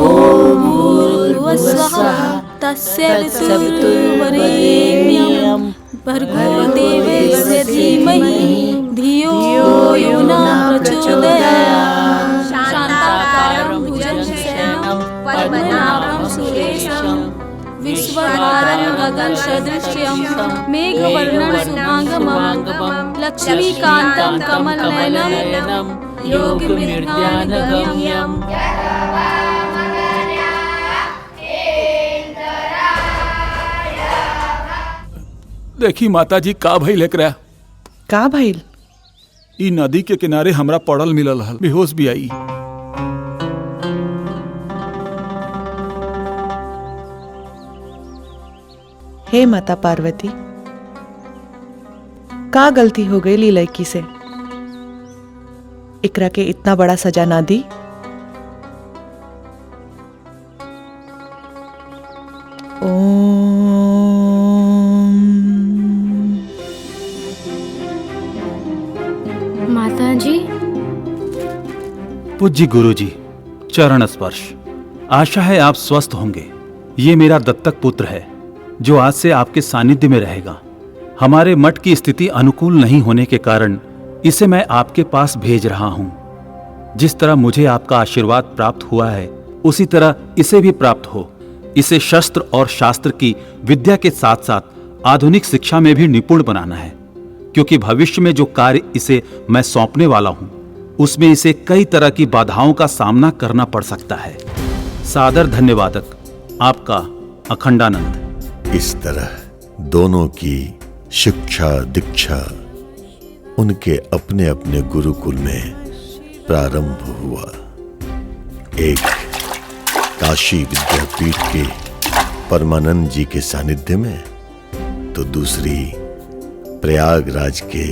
ॐ भूर्भुवस्वः तस्य वितुर्वरेण्यं भर्गो देवस्य धीमहि धियो यो न प्रचोदयात्। शान्ताकारं भुजगशयनं पद्मनाभं सुरेशं विश्वभारं गगनसदृशं मेघवर्णं शुभांगमं लक्ष्मीकान्तं कमलनयनं योगिनिर्ध्यानगम्यम्। देखी माताजी का भइल एकरा? का भइल? ई नदी के किनारे हमरा पड़ल मिलल हल, बेहोश भी आई। हे माता पार्वती, का गलती हो गई ली लड़की से? इकरा के इतना बड़ा सजा ना दी। माताजी। पूज्य गुरुजी, चरण स्पर्श। आशा है आप स्वस्थ होंगे। ये मेरा दत्तक पुत्र है जो आज से आपके सानिध्य में रहेगा। हमारे मठ की स्थिति अनुकूल नहीं होने के कारण इसे मैं आपके पास भेज रहा हूं। जिस तरह मुझे आपका आशीर्वाद प्राप्त हुआ है उसी तरह इसे भी प्राप्त हो। इसे शस्त्र और शास्त्र की विद्या के साथ साथ आधुनिक शिक्षा में भी निपुण बनाना है, क्योंकि भविष्य में जो कार्य इसे मैं सौंपने वाला हूं उसमें इसे कई तरह की बाधाओं का सामना करना पड़ सकता है। सादर धन्यवादक, आपका अखंडानंद। इस तरह दोनों की शिक्षा दीक्षा उनके अपने अपने गुरुकुल में प्रारंभ हुआ। एक काशी विद्यापीठ के परमानंद जी के सानिध्य में, तो दूसरी प्रयागराज के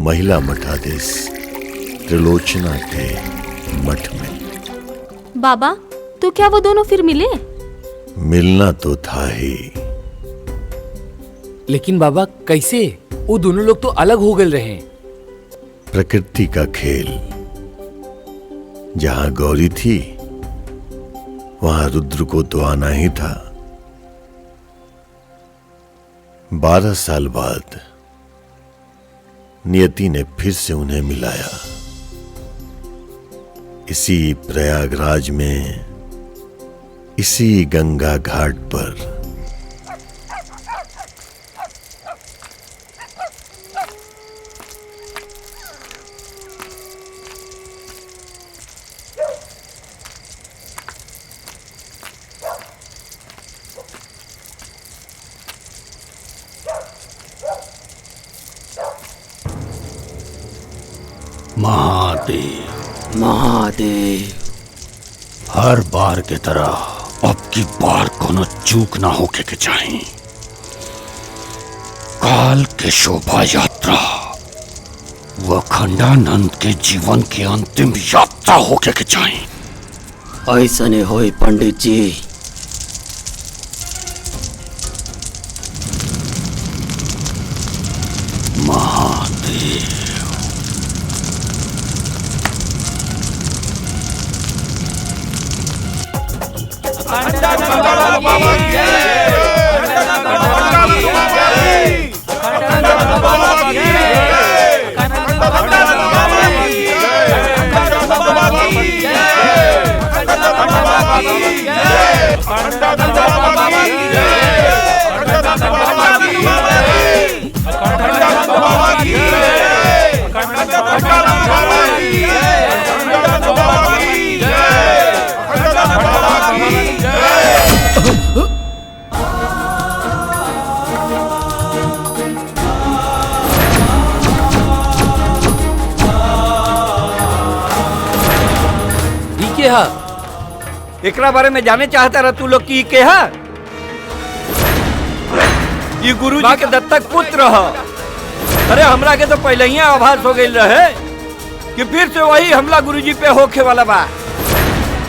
महिला मठाधीश त्रिलोचना के मठ में। बाबा, तो क्या वो दोनों फिर मिले? मिलना तो था ही, लेकिन बाबा कैसे? वो दोनों लोग तो अलग हो गए रहे। प्रकृति का खेल। जहां गौरी थी वहां रुद्र को तो आना ही था। 12 साल बाद नियति ने फिर से उन्हें मिलाया। इसी प्रयागराज में, इसी गंगा घाट पर। महादेव, महादेव, हर बार के तरह अब की बार कोनो चूक ना होके के चाहिए। काल के शोभा यात्रा व अखंडानंद के जीवन की अंतिम यात्रा होके के चाहिए। ऐसा नहीं होई पंडित जी। महादेव, एकरा बारे में जाने चाहता रहा तू लोग की के है? ये गुरुजी के दत्तक पुत्र है। अरे हमरा के तो पहले ही आभास हो गई रहे कि फिर से वही हमला गुरुजी पे होखे वाला बा।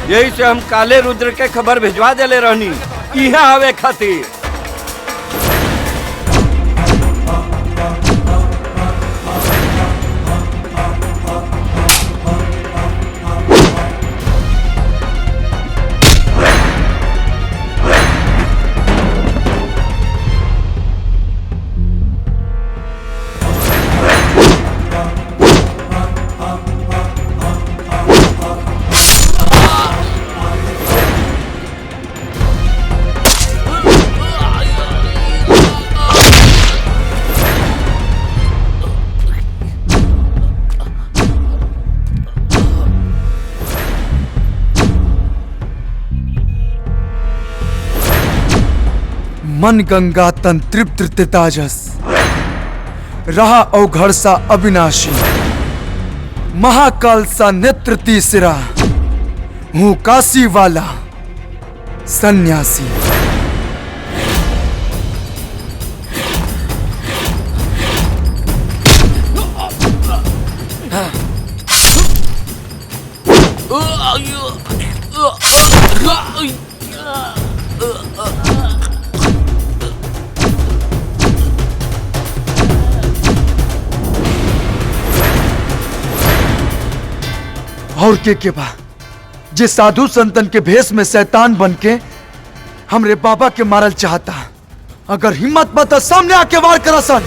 यही से हम काले रुद्र के खबर भिजवा देले रहनी यहाँ आवे खातिर। मन गंगा तन तृप्त तेताजस, रहा अवघड़ सा अविनाशी, महाकाल सा नेत्र तीसरा, हूं काशी वाला सन्यासी। और के बा जे साधु संतन के भेष में शैतान बन के हमरे बाबा के मारल चाहता। अगर हिम्मत बा तो सामने आके वार करा सन।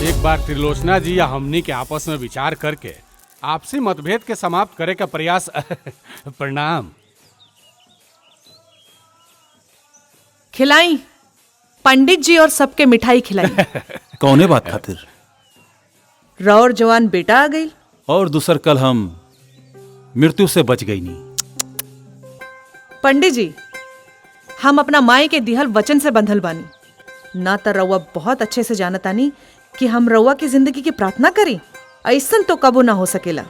एक बार त्रिलोचना जी या हमनी के आपस में विचार करके आपसी मतभेद के समाप्त करे का प्रयास प्रणाम। खिलाई पंडित जी और सबके मिठाई खिलाई। कौने बात खातिर? रौर जवान बेटा आ गई और दूसर कल हम मृत्यु से बच गई नहीं। पंडित जी, हम अपना माई के दिहल वचन से बंधल बानी। ना तो रउआ बहुत अच्छे से जानतानी कि हम रउआ की जिंदगी की प्रार्थना करी, ऐसन तो कबो ना हो सकेला।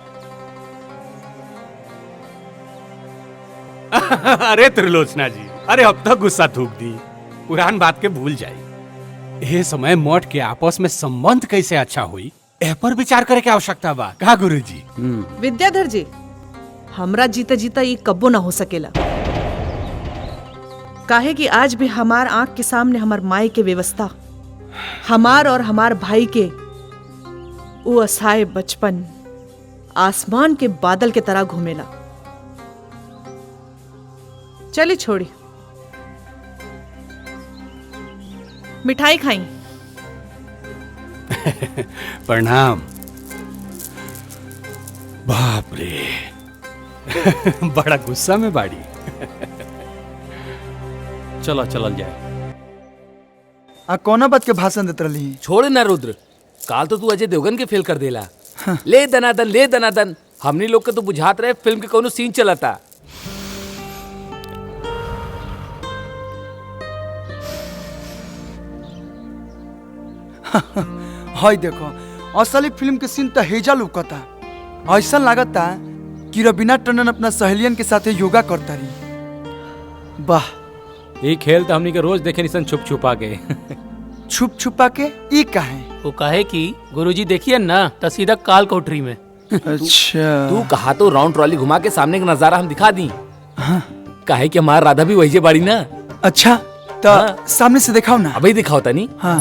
अरे त्रिलोचना जी, अरे अब तक गुस्सा थूक दी, पुरान बात के भूल जाई। ये समय मठ के आपस में संबंध कैसे अच्छा हुई ए पर विचार करे के आवश्यकता बा का गुरुजी? विद्याधर जी, हमरा जीता जीता ये कबो ना हो सकेला। काहे कि आज भी हमार आंख के सामने हमार माई के व्यवस्था, हमार और हमार भाई के वो असहाय बचपन आसमान के बादल के तरह घूमेला। चली छोड़ी, मिठाई खाई। प्रणाम। बाप रे बड़ा गुस्सा में बाड़ी। चला चलल जाए। आ कौना बात के भाषण देत रही? छोड़ ना रुद्र, काल तो तू अजय देवगन के फेल कर देला। ले दनादन ले दनादन, हमनी लोग के तो बुझात रहे फिल्म के कोनो सीन चलता। हाय देखो, असली फिल्म के सीन तो हेजा लुकता। ऐसा लागता कि रवीना टंडन अपना सहेलियन के साथ योगा करता रही। वाह, ये खेल तो हमनी के रोज देखे निसन छुप छुपा के। छुप छुपा के ई काहे? वो कहे कि गुरुजी देखिए ना तो सीधा काल कोठरी में। अच्छा, तू कहा तो राउंड ट्रॉली घुमा के सामने का नजारा हम दिखा दी। काहे कि हमारा राधा भी वही बाड़ी ना। अच्छा तो सामने से दिखाओ ना। अभी दिखाओ तनी। हाँ।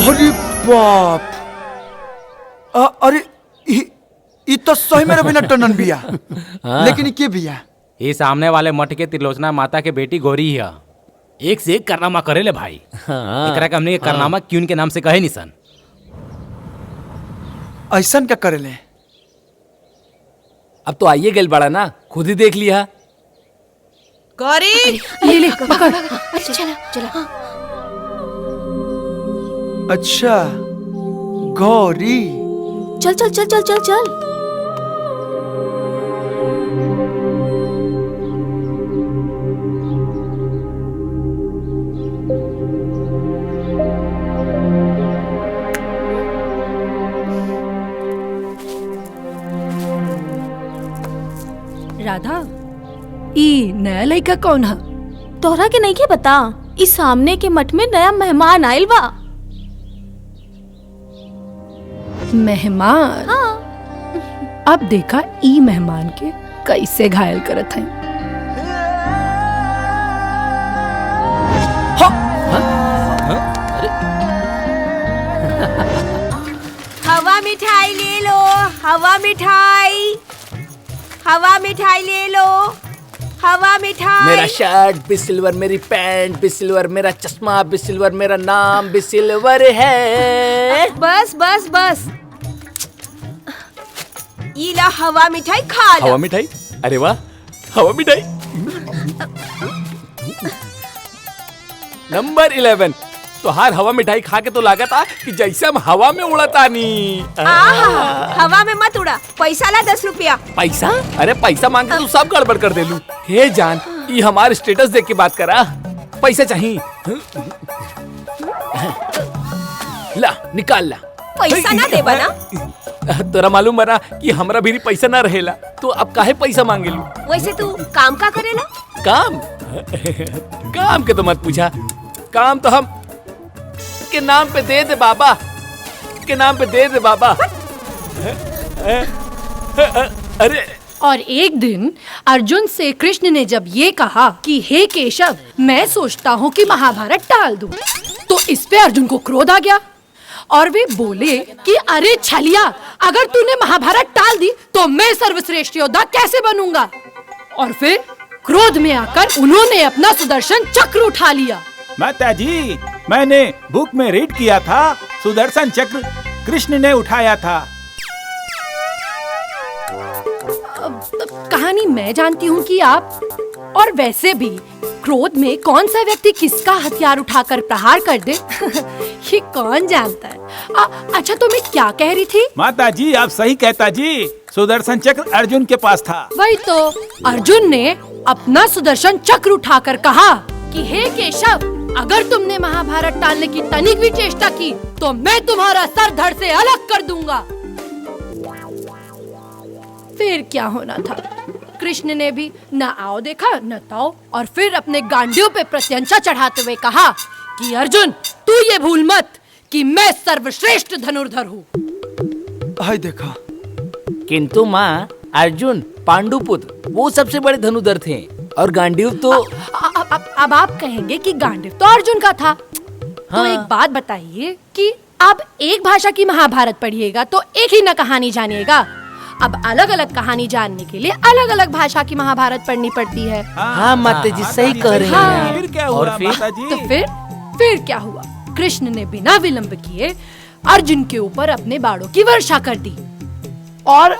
अरे बाप, अरे ये तो सही में रवीना टंडन बिया। लेकिन के बिया? ये सामने वाले मठ के त्रिलोचना माता के बेटी गौरी है। एक से एक कारनामा करे ले भाई। एकरा के हमने कारनामा क्यों के नाम से कहे निसन। ऐसन क्या करे ले? अब तो आइए गल बड़ा ना, खुद ही देख लिया। गौरी ले ले पकड़। चला चला। अच्छा गौरी, चल चल चल चल चल चल। राधा, ई नया लड़का कौन है? तोहरा के नहीं के पता? इस सामने के मठ में नया मेहमान आयल बा। मेहमान? हाँ। अब देखा ई मेहमान के कैसे घायल करत है। हवा मिठाई ले लो, हवा मिठाई, हवा मिठाई ले लो, हवा मिठाई। मेरा शर्ट भी सिल्वर, मेरी पैंट भी सिल्वर, मेरा चश्मा भी सिल्वर, मेरा नाम भी सिल्वर है। बस बस बस, ये ला हवा मिठाई खा लो। हवा मिठाई? अरे वाह, हवा मिठाई। नंबर 11, तो हर हवा मिठाई खा के तो लागत आ कि जैसे हम हवा में उड़ता नी। हवा में मत उड़ा, पैसा ला 10 रुपया। पैसा? अरे पैसा मांग के तू सब गड़बड़ कर देलू। हे जान, ये हमारे स्टेटस देख के बात करा। पैसा चाहिए? ला निकाल ला। पैसा ना देबा ना? तोरा मालूम बना कि हमरा भी पैसा ना रहेला, तो अब काहे पैसा मांगेलू? वैसे तू काम का करेला? काम? काम के तो मत पूछा। काम तो हम के नाम पे दे दे बाबा, के नाम पे दे दे बाबा। अरे और एक दिन अर्जुन से कृष्ण ने जब ये कहा कि हे केशव, मैं सोचता हूँ कि महाभारत टाल दूं, तो इस पे अर्जुन को क्रोध आ गया और वे बोले कि अरे छलिया, अगर तूने महाभारत टाल दी तो मैं सर्वश्रेष्ठ योद्धा कैसे बनूंगा। और फिर क्रोध में आकर उन्होंने अपना सुदर्शन चक्र उठा लिया। माताजी, मैंने बुक में रीड किया था, सुदर्शन चक्र कृष्ण ने उठाया था। कहानी मैं जानती हूँ कि आप, और वैसे भी क्रोध में कौन सा व्यक्ति किसका हथियार उठाकर प्रहार कर दे ये कौन जानता है। अच्छा, तो मैं क्या कह रही थी? माताजी आप सही कहता जी, सुदर्शन चक्र अर्जुन के पास था। वही तो, अर्जुन ने अपना सुदर्शन चक्र उठाकर कहा कि हे केशव, अगर तुमने महाभारत टालने की तनिक भी चेष्टा की तो मैं तुम्हारा सर धड़ से अलग कर दूंगा। फिर क्या होना था, कृष्ण ने भी न आओ देखा न ताओ, और फिर अपने गांडियों पे प्रत्यंचा चढ़ाते हुए कहा कि अर्जुन, तू ये भूल मत कि मैं सर्वश्रेष्ठ धनुर्धर हूँ। हाय देखा। किंतु माँ, अर्जुन पांडुपुत्र वो सबसे बड़े धनुर्धर थे, और गांडीव तो अब आप कहेंगे कि गांडीव तो अर्जुन का था। तो एक बात बताइए कि आप एक भाषा की महाभारत पढ़िएगा तो एक ही न कहानी जानिएगा। अब अलग अलग कहानी जानने के लिए अलग अलग भाषा की महाभारत पढ़नी पड़ती है। हाँ माता जी सही कह रही हैं। फिर क्या हुआ माता जी? तो फिर क्या हुआ? कृष्ण ने बिना विलंब किए अर्जुन के ऊपर अपने बाणों की वर्षा कर दी और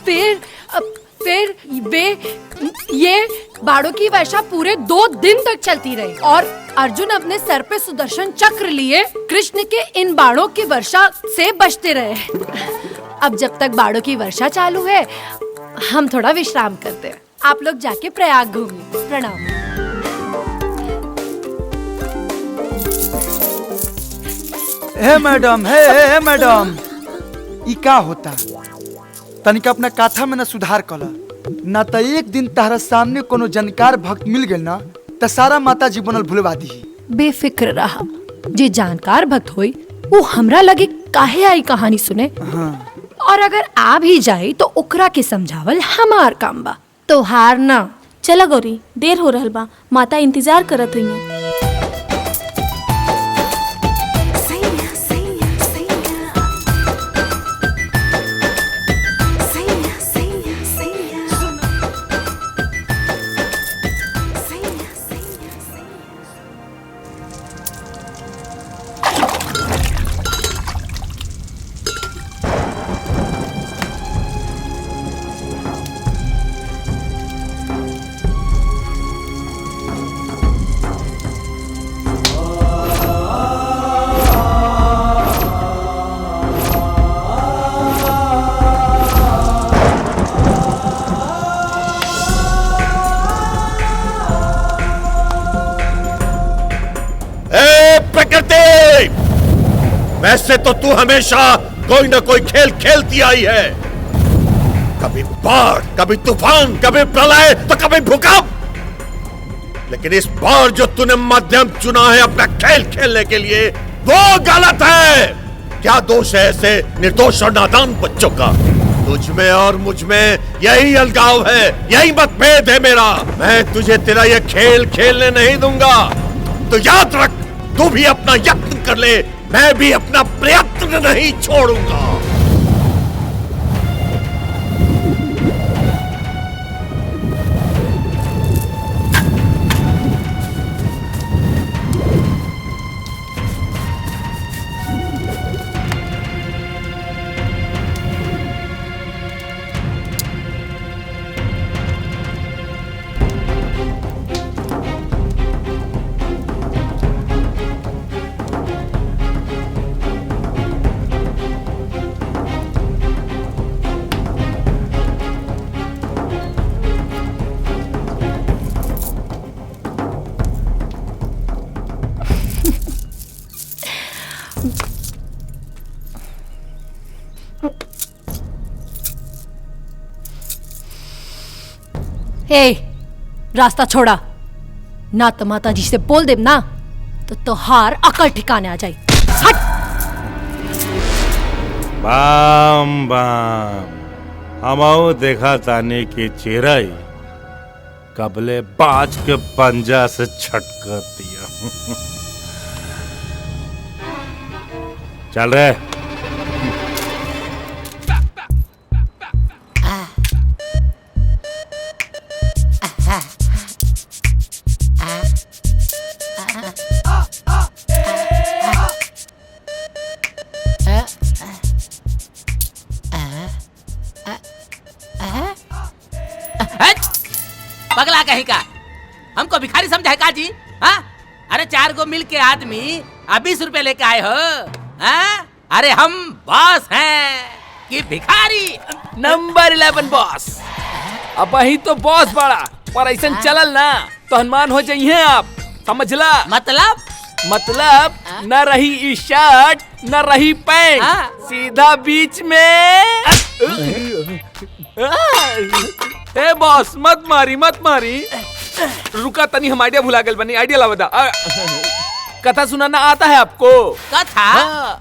फिर ये बाणों की वर्षा पूरे 2 दिन तक चलती रही और अर्जुन अपने सर पे सुदर्शन चक्र लिए कृष्ण के इन बाणों की वर्षा से बचते रहे। अब जब तक बाणों की वर्षा चालू है हम थोड़ा विश्राम करते हैं। आप लोग जाके प्रयाग घूमिए। प्रणाम। हे मैडम, हे मैडम, ई का होता? तनिक अपना काथा में न सुधार कला, ना तो एक दिन तारा सामने कोनो जानकार भक्त मिल गए ना तो सारा माता जी बनल भुलवा दी। बेफिक्र रहा, जे जानकार भक्त होई वो हमरा लगे काहे आई कहानी सुने। हाँ। और अगर आ भी जाए तो ओकरा के समझावल हमार काम बा, तो हार ना। चला गौरी, देर हो रहल बा, माता इंतजार करत हुई। वैसे तो तू हमेशा कोई ना कोई खेल खेलती आई है, कभी बाढ़, कभी तूफान, कभी प्रलय तो कभी भूकंप, लेकिन इस बार जो तूने माध्यम चुना है अपना खेल खेलने के लिए वो गलत है। क्या दोष है ऐसे निर्दोष और नादान बच्चों का? तुझ में और मुझ में यही अलगाव है, यही मतभेद है मेरा। मैं तुझे तेरा ये खेल खेलने नहीं दूंगा। तो याद रख, तू भी अपना यत्न कर ले, मैं भी अपना प्रयत्न नहीं छोड़ूंगा। रास्ता छोड़ा, ना तो माता जी से बोल देब ना तो तोहार अकल ठिकाने आ जाए। हट। बाम बाम, हमाओ देखा ताने की चिराई कबले बाज के पंजा से छटका दिया। चल रहे पगला कहीं का हमको भिखारी समझा है का जी? हाँ? अरे 4 गो मिल के आदमी 20 रुपए लेके आए हो। हाँ? अरे हम बॉस हैं कि भिखारी? Number 11 boss. अब वही तो बॉस बड़ा, पर ऐसा चलल ना तो हनुमान हो जाइए आप, समझला? मतलब न रही ई शर्ट न रही पैंट, सीधा बीच में। ए बॉस मत मारी। रुका तनी, हम आइडिया भुला गए बनी। आइडिया ला बता। कथा सुनाना आता है आपको? कथा?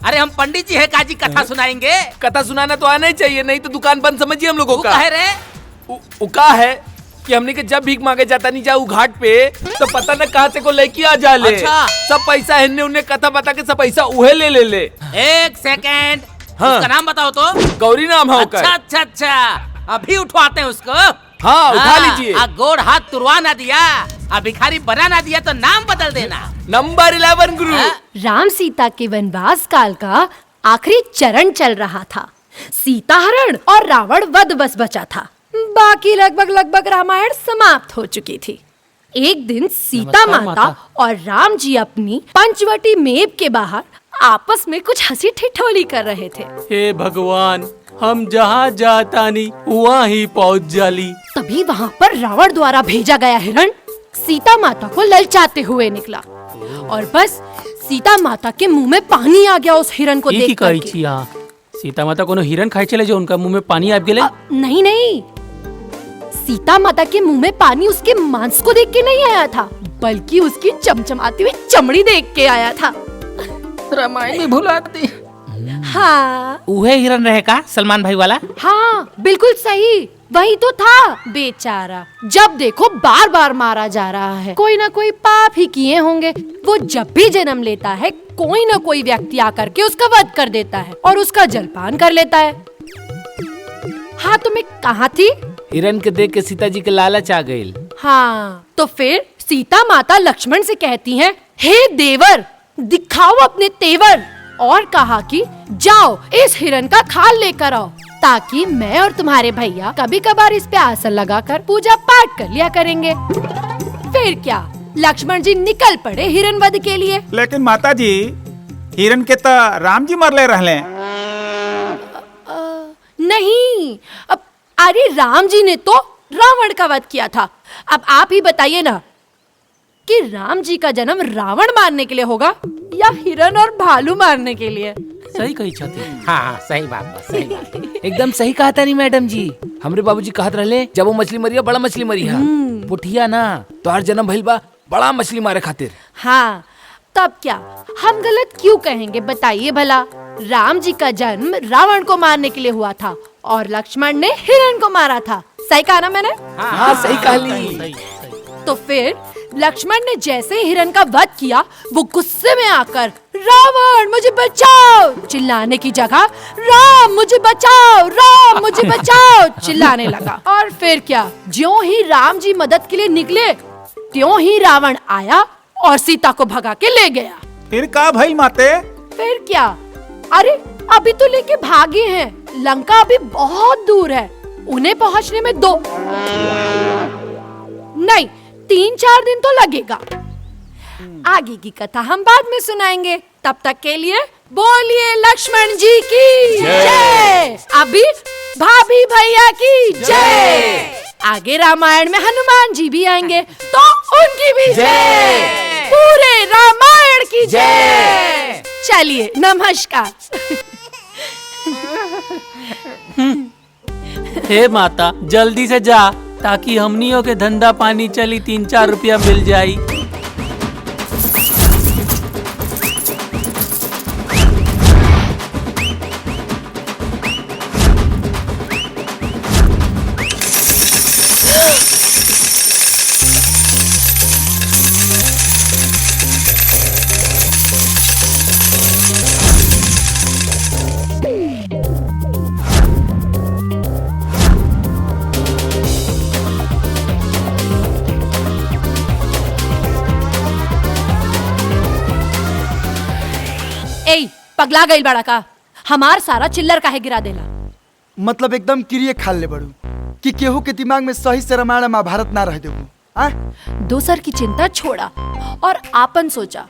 अरे हम पंडित जी है काजी कथा सुनाएंगे? कथा सुनाना तो आना ही चाहिए, नहीं तो दुकान बंद समझिए हम लोगों का। कहे रे? उका है कि हमने के जब भीख मांगे जाता नहीं जाऊ घाट पे तो पता न कहाँ से को लेके आ जा ले। अच्छा। सब पैसा हिन्ने उन्हें कथा बता के सब पैसा उहे ले। एक सेकेंड, हाँ। उसका नाम बताओ तो। गौरी नाम है अच्छा अच्छा अच्छा, अभी उठवाते हैं उसको। हाँ उठा लीजिए। गोड़ हाथ तुरवा ना दिया, भिखारी बना ना दिया तो नाम बदल देना। नंबर 11 गुरु। राम सीता के वनवास काल का आखिरी चरण चल रहा था। सीता हरण और रावण वध बस बचा था। बाकी लगभग रामायण समाप्त हो चुकी थी। एक दिन सीता माता और राम जी अपनी पंचवटी मेप के बाहर आपस में कुछ हंसी ठिठोली कर रहे थे। हे भगवान, हम जहाँ जाता नहीं वहाँ ही पहुँच जाली। तभी वहाँ पर रावण द्वारा भेजा गया हिरण सीता माता को ललचाते हुए निकला और बस सीता माता के मुंह में पानी आ गया उस हिरण को देख कर। सीता माता को हिरण खाई चले जो उनका मुंह में पानी आ गए। नहीं, सीता माता के मुंह में पानी उसके मांस को देख के नहीं आया था, बल्कि उसकी चमचमाती हुई चमड़ी देख के आया था। रामायण में भुलाती। हाँ, उहे हिरण रहेगा सलमान भाई वाला। हाँ बिल्कुल सही, वही तो था। बेचारा जब देखो बार बार मारा जा रहा है। कोई ना कोई पाप ही किए होंगे। वो जब भी जन्म लेता है कोई ना कोई व्यक्ति आकर के उसका वध कर देता है और उसका जलपान कर लेता है। हाँ तो मैं कहाँ थी? हिरण के देख के सीता जी के लालच आ गई। हाँ तो फिर सीता माता लक्ष्मण से कहती हैं, हे देवर दिखाओ अपने तेवर, और कहा कि जाओ इस हिरण का खाल लेकर आओ ताकि मैं और तुम्हारे भैया कभी कभार इस पे आसन लगाकर पूजा पाठ कर लिया करेंगे। फिर क्या, लक्ष्मण जी निकल पड़े हिरण वध के लिए। लेकिन माता जी, हिरण के तो राम जी मरले रहले। नहीं, अरे राम जी ने तो रावण का वध किया था। अब आप ही बताइए ना कि राम जी का जन्म रावण मारने के लिए होगा या हिरण और भालू मारने के लिए? सही कही छथी। हाँ सही बात, सही बात। एकदम सही कहा था नहीं मैडम जी। हमरे बाबूजी कहत रहले जब वो मछली मरिया बड़ा मछली मरिया, पुठिया ना तो हर जन्म भइल बा बड़ा मछली मारे खातिर। हाँ तब क्या हम गलत क्यों कहेंगे बताइए भला। राम जी का जन्म रावण को मारने के लिए हुआ था और लक्ष्मण ने हिरण को मारा था। सही कहा ना मैंने? हाँ सही कहा। तो फिर लक्ष्मण ने जैसे ही हिरण का वध किया वो गुस्से में आकर रावण मुझे बचाओ चिल्लाने की जगह राम मुझे बचाओ, राम मुझे बचाओ चिल्लाने लगा। और फिर क्या, ज्यों ही राम जी मदद के लिए निकले त्यों ही रावण आया और सीता को भगा के ले गया। फिर का भाई माते? फिर क्या, अरे अभी तो लेके भागे हैं। लंका अभी बहुत दूर है, उन्हें पहुंचने में 2 नहीं 3-4 दिन तो लगेगा। आगे की कथा हम बाद में सुनाएंगे। तब तक के लिए बोलिए लक्ष्मण जी की जय, अभी भाभी भैया की जय। आगे रामायण में हनुमान जी भी आएंगे तो उनकी भी जय, पूरे रामायण की जय। चलिए नमस्कार। हे माता जल्दी से जा ताकि हमनियों के धंधा पानी चली 3-4 रुपया मिल जाई। पगला गई बड़ा का, हमार सारा चिल्लर काहे गिरा देला। मतलब एकदम क्रिए खाल ले बड़ू कि केहू के दिमाग में सही से रामायण महाभारत ना रह देबू। दोसर की चिंता छोड़ा और आपन सोचा।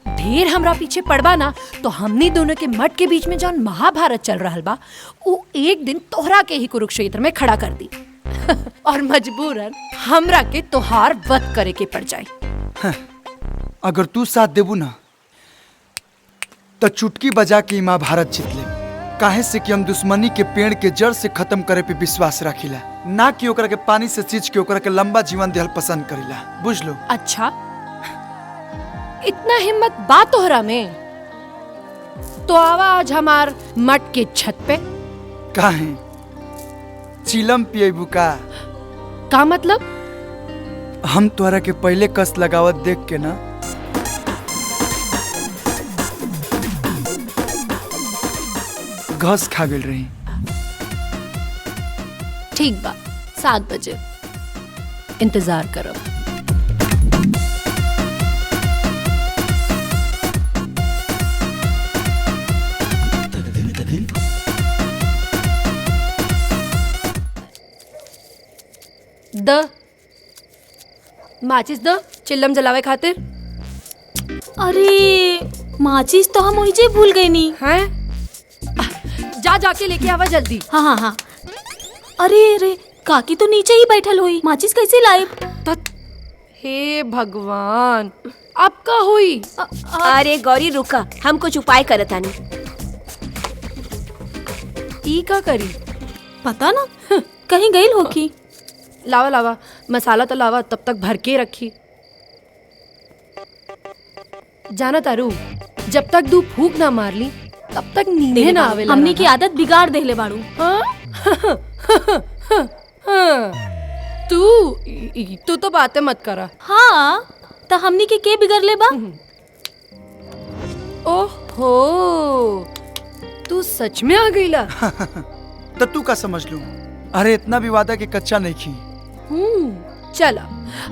ढेर हमरा पीछे पड़बा ना तो हमनी दोनों के मठ के बीच में जौन महाभारत चल रहल बा वो एक दिन तोहरा के ही कुरुक्षेत्र में खड़ा कर दी और मजबूरन हमरा के तोहार वध करे के पड़ जाए। अगर तू साथ देबू ना तो चुटकी बजा के महाभारत जीत ले। काहे से कि हम दुश्मनी के पेड़ के जड़ से खत्म करे पे विश्वास रखिला, ना कि ओकरा के पानी से सींच के ओकरा के लंबा जीवन देहल पसंद करिला। बुझ लो। अच्छा इतना हिम्मत बा तोहरा में तो आवा आज हमार मठ के छत पे। काहे चिलम पिएबू का? का मतलब? हम तोहरा के पहले कस लगावत देख के ना घस खा गई रही। ठीक बा, 7 बजे इंतजार करो। द माचिस द चिल्लम जलावे खातिर। अरे माचिस तो हम वही भूल गए नी। हैं? जा जाके लेके आवा जल्दी। हाँ हाँ हाँ। अरे अरे काकी तो नीचे ही बैठल हुई, माचिस कैसे लाए? हे भगवान, अब का हुई? अरे गौरी रुका, हम कुछ उपाय करत आनी। ई का करी? पता ना, कहीं गई होगी। लावा लावा मसाला तो लावा, तब तक भर के रखी। जाना तारू, जब तक दू फूक ना मार ली तब तक नींद ना आवे। हमने की आदत बिगाड़ देले बाड़ू। तू तो बातें मत करा। हाँ तो हमने के बिगड़ ले बा? ओहो, तू सच में आ गईला। तो तू का समझ लू? अरे इतना भी वादा के कच्चा नहीं खी। चला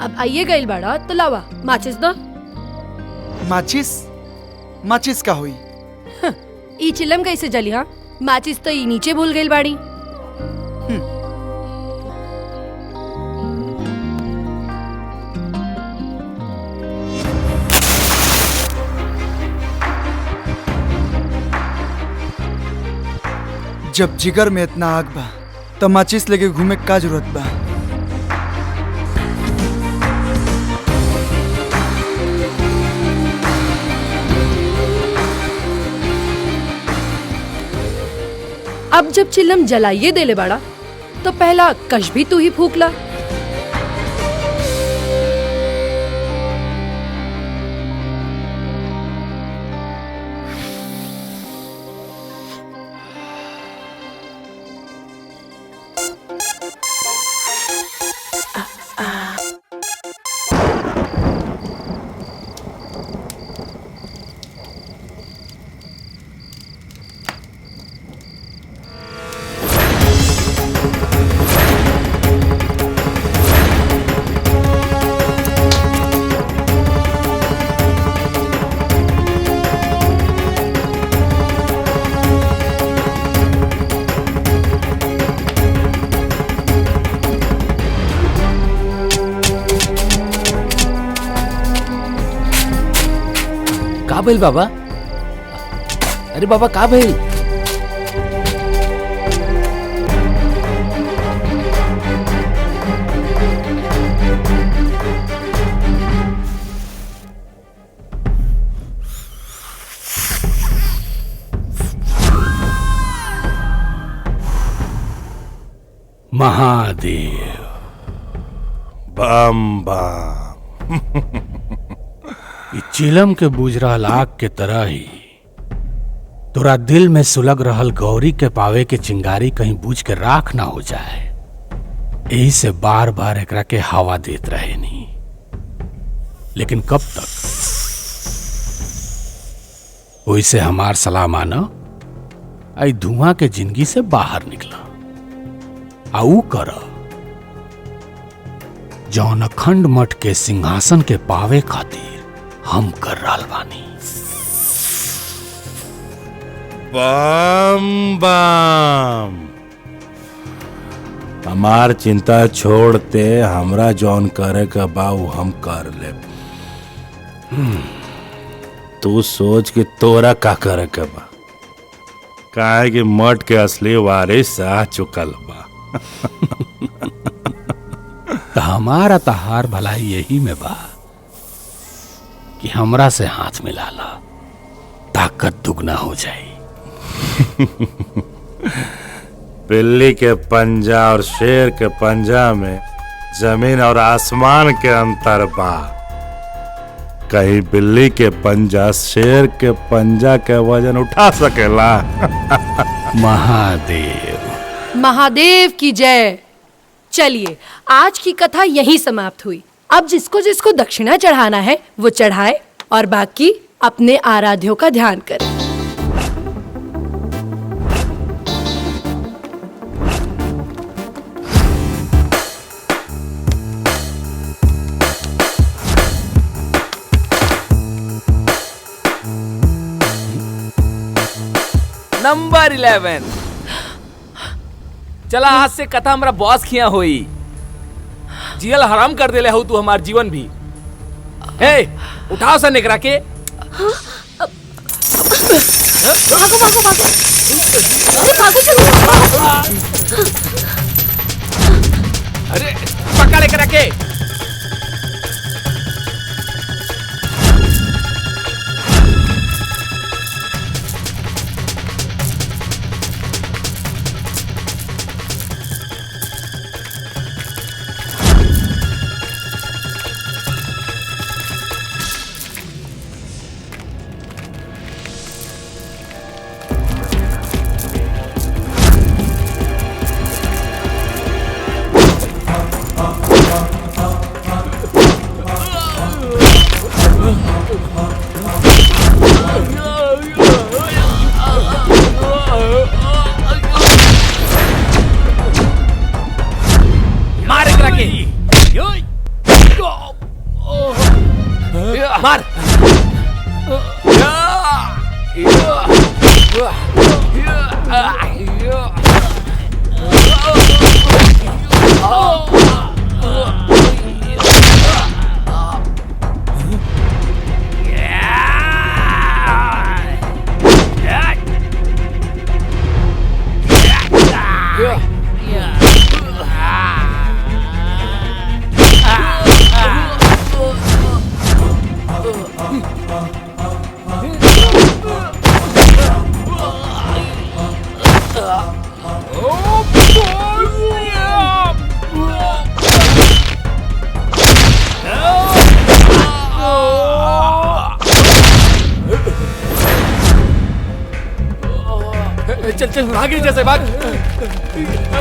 अब आइए गईल बाड़ा तो लावा माचिस दो। माचिस? माचिस का हुई? ई चिलम कैसे जली? हाँ माचिस तो ई नीचे भूल गईल बाड़ी। जब जिगर में इतना आग बा तो माचिस लेके घूमे का जरूरत बा? अब जब चिल्लम जलाइए देले बाड़ा तो पहला कश भी तू ही फूकला। का भइल बाबा? अरे बाबा का भइल? महादेव बम बम। ई चिलम के बुझ रहल आग के तरह ही तोरा दिल में सुलग रहल गौरी के पावे के चिंगारी कहीं बुझ के राख ना हो जाए, यही से बार बार एकरा के हवा देत रहे नहीं। लेकिन कब तक? वैसे हमार सलाह मानो, आई धुआं के जिंदगी से बाहर निकला आऊ कर जौन अखंड मठ के सिंहासन के पावे खातिर हम कर रहल बानी। बम बम। हमार चिंता छोड़ते हमरा जौन करे का बाऊ हम कर ले। तू सोच कि तोरा का करे के बा, काहे कि मठ के असली वारिस आ चुकल बा। तो हमारा तहार भलाई यही में बा कि हमरा से हाथ मिला ला, ताकत दुगना हो जाए। बिल्ली के पंजा और शेर के पंजा में जमीन और आसमान के अंतर बा। कहीं बिल्ली के पंजा शेर के पंजा के वजन उठा सकेला? महादेव महादेव की जय। चलिए आज की कथा यहीं समाप्त हुई। अब जिसको जिसको दक्षिणा चढ़ाना है वो चढ़ाए और बाकी अपने आराध्यों का ध्यान करे। नंबर 11। चला आज से कथा हमरा बॉस खिया होई। जियल हराम कर देले हो तू हमार जीवन भी। हे उठाओ सा निकरा के। भागो भागो भागो। अरे भागो चलो। अरे पकड़ लेकर के। मार। चल चल भागे जैसे भाग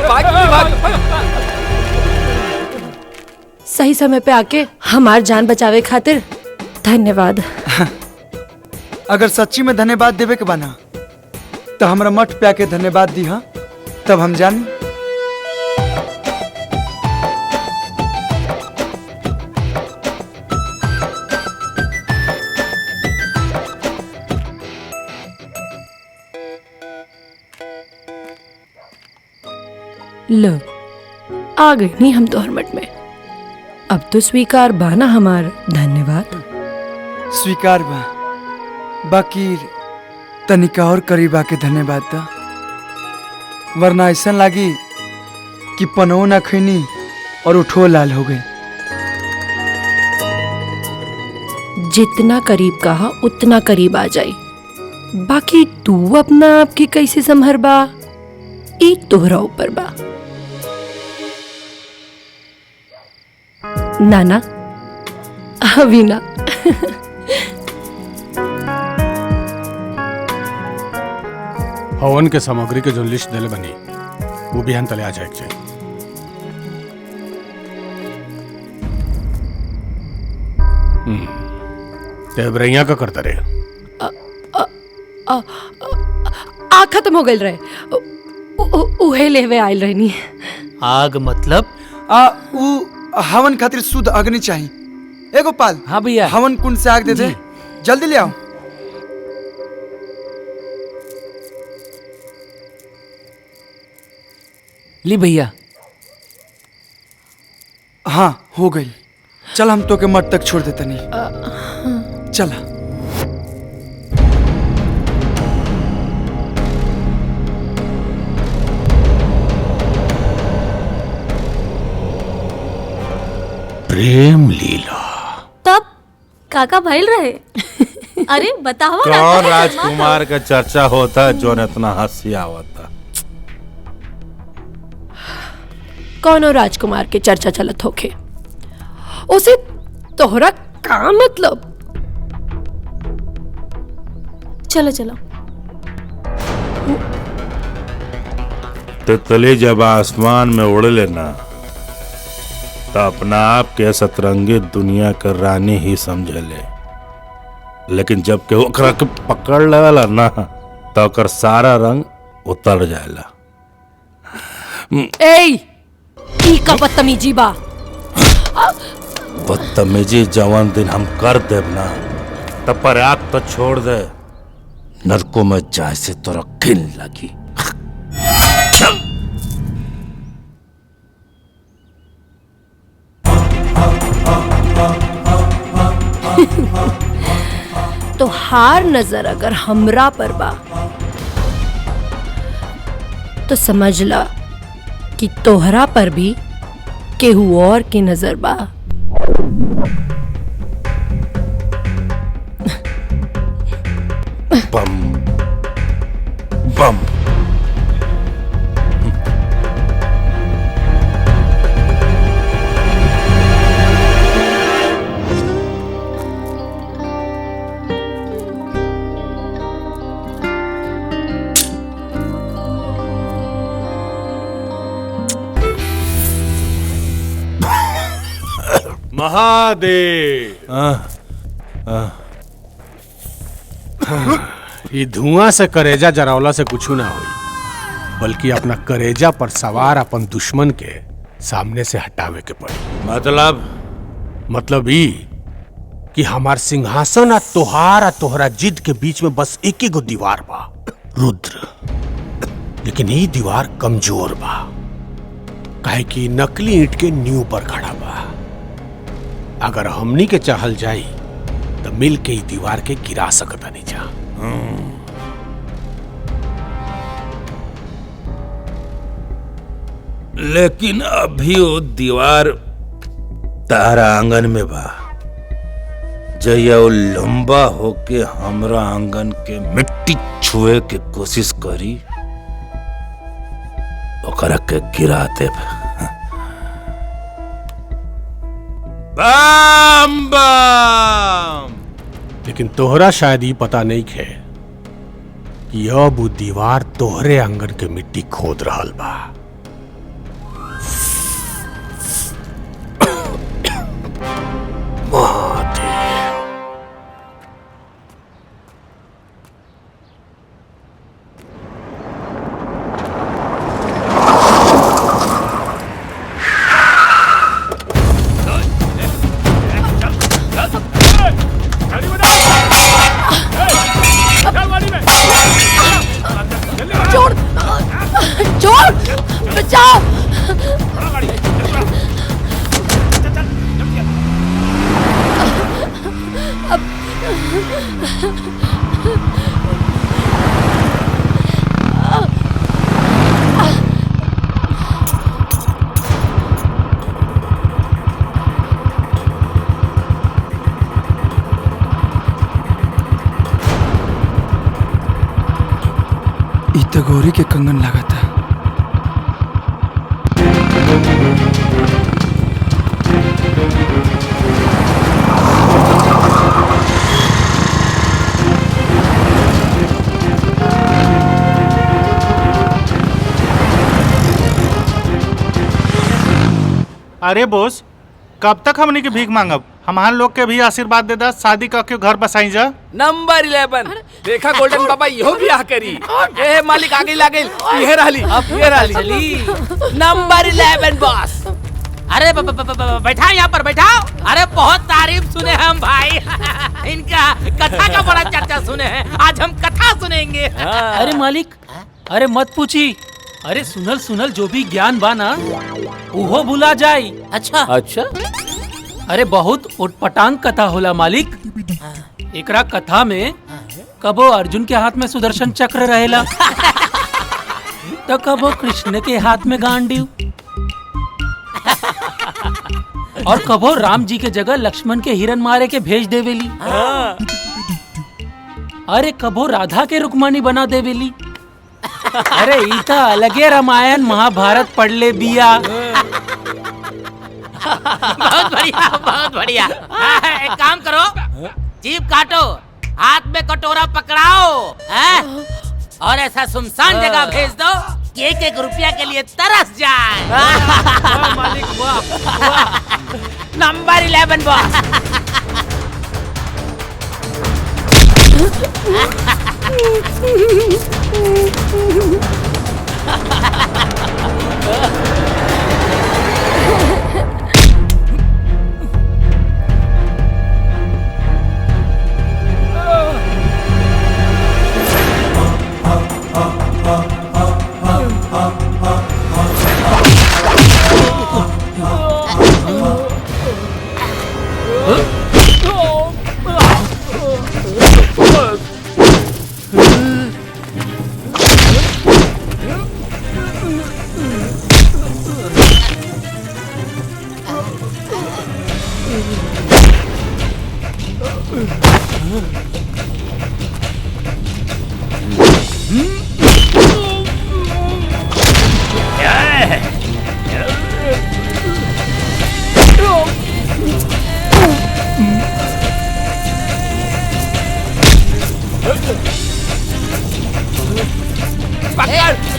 भाग भाग। सही समय पे आके हमार जान बचावे खातिर धन्यवाद। अगर सच्ची में धन्यवाद देवे के बना तो हमरा मठ पे आके धन्यवाद दी। हाँ तब हम जानी। लो आ गई नहीं हम तोहर मठ में। अब तो स्वीकार बाना हमार धन्यवाद। स्वीकार बा बाकी तनिका और करीब आके धन्यवाद दा, वरना ऐसा लागी कि पनो ना खैनी और उठो लाल हो गई। जितना करीब कहा उतना करीब आ जाई। बाकी तू अपना आपकी कैसे संभर बा एक तोहरा ऊपर बा। नाना अभी ना। हवन के सामग्री के जो लिस्ट दिले बनी वो भी तले आ जाए। तेबरैया का करता रहे। आ खत्म हो गई रहे। उहे लेवे आयल रहनी। आग मतलब हवन खातिर शुद्ध अग्नि चाहिए। ए गोपाल। हाँ भैया। हवन कुंड से आग दे दे, जल्दी ले आओ। ली भैया। हाँ हो गई। चल हम तो के मठ तक छोड़ देते नहीं। चला। प्रेम लीला तब काका भइल रहे। अरे बताओ ना। कौन राजकुमार का चर्चा होता जो इतना हंसी आवता। कौनो राजकुमार के चर्चा चलत होखे उसे तोहरा का मतलब। चलो चलो। तितली जब आसमान में उड़ लेना तो अपना आप के सतरंगी दुनिया के रानी ही समझ ले, लेकिन जब के ओकरा के पकड़ लेवला ना तो ओकर सारा रंग उतर जाएला। ई का बदतमीजी बा। बदतमीजी जवान दिन हम कर देब ना तब पर आग तो छोड़ दे, नरकों में जाए से तोरा घिन लगी। तो हार नजर अगर हमरा पर बा तो समझ ला कि तोहरा पर भी केहू और की नजर बा। बम बम महादेव। ये धुआं से करेजा जरावला से कुछ ना होई, बल्कि अपना करेजा पर सवार अपन दुश्मन के सामने से हटावे के पड़ी। मतलब ई कि हमार सिंहासन आ तोहरा जिद के बीच में बस एक ही गो दीवार बा, रुद्र। लेकिन ये दीवार कमजोर बा, काहे कि नकली ईंट के नींव पर खड़ा बा। अगर हमनी के चाहल जाई तो मिल के ही दीवार के गिरा सकता नहीं जा। लेकिन अभी वो दीवार तारा आंगन में बा, जया वो लंबा होके हमरा आंगन के मिट्टी छुए के कोशिश करी, ओकरा के गिरा देब। बम बम। लेकिन तोहरा शायद ये पता नहीं है कि अब वो दीवार तोहरे आंगन के मिट्टी खोद रहल बा। तो गौरी के कंगन लगा था। अरे बोस, कब तक हमनी के भीख मांगब? हमार लोग के भी आशीर्वाद दे दा, शादी करके घर बसाई जा। नंबर 11 देखा गोल्डन बाबा इहो ब्याह करी। ए मालिक आगे लागल, ये रहली, ये रहली। Number 11 boss. अरे बैठाओ यहाँ पर बैठाओ। अरे बहुत तारीफ सुने हम भाई। इनका कथा का बड़ा चर्चा सुने हैं, आज हम कथा सुनेंगे। अरे मालिक, अरे मत पूछी। अरे सुनल सुनल जो भी ज्ञान बा ना उहो भुला जाई। अच्छा अच्छा। अरे बहुत उटपटांग कथा होला मालिक। एकरा कथा में कबो अर्जुन के हाथ में सुदर्शन चक्र रहेला तो कबो कृष्ण के हाथ में गांडीव, और कबो राम जी के जगह लक्ष्मण के हिरन मारे के भेज देवेली। अरे कबो राधा के रुक्मानी बना देवेली। अरे इता अलगे रामायण महाभारत पढ़ ले बिया। बहुत बढ़िया, बहुत बढ़िया। एक काम करो, जीभ काटो, हाथ में कटोरा पकड़ाओ और ऐसा सुनसान जगह भेज दो कि एक एक रुपया के लिए तरस जाए। मालिक वाह। Number 11 boss.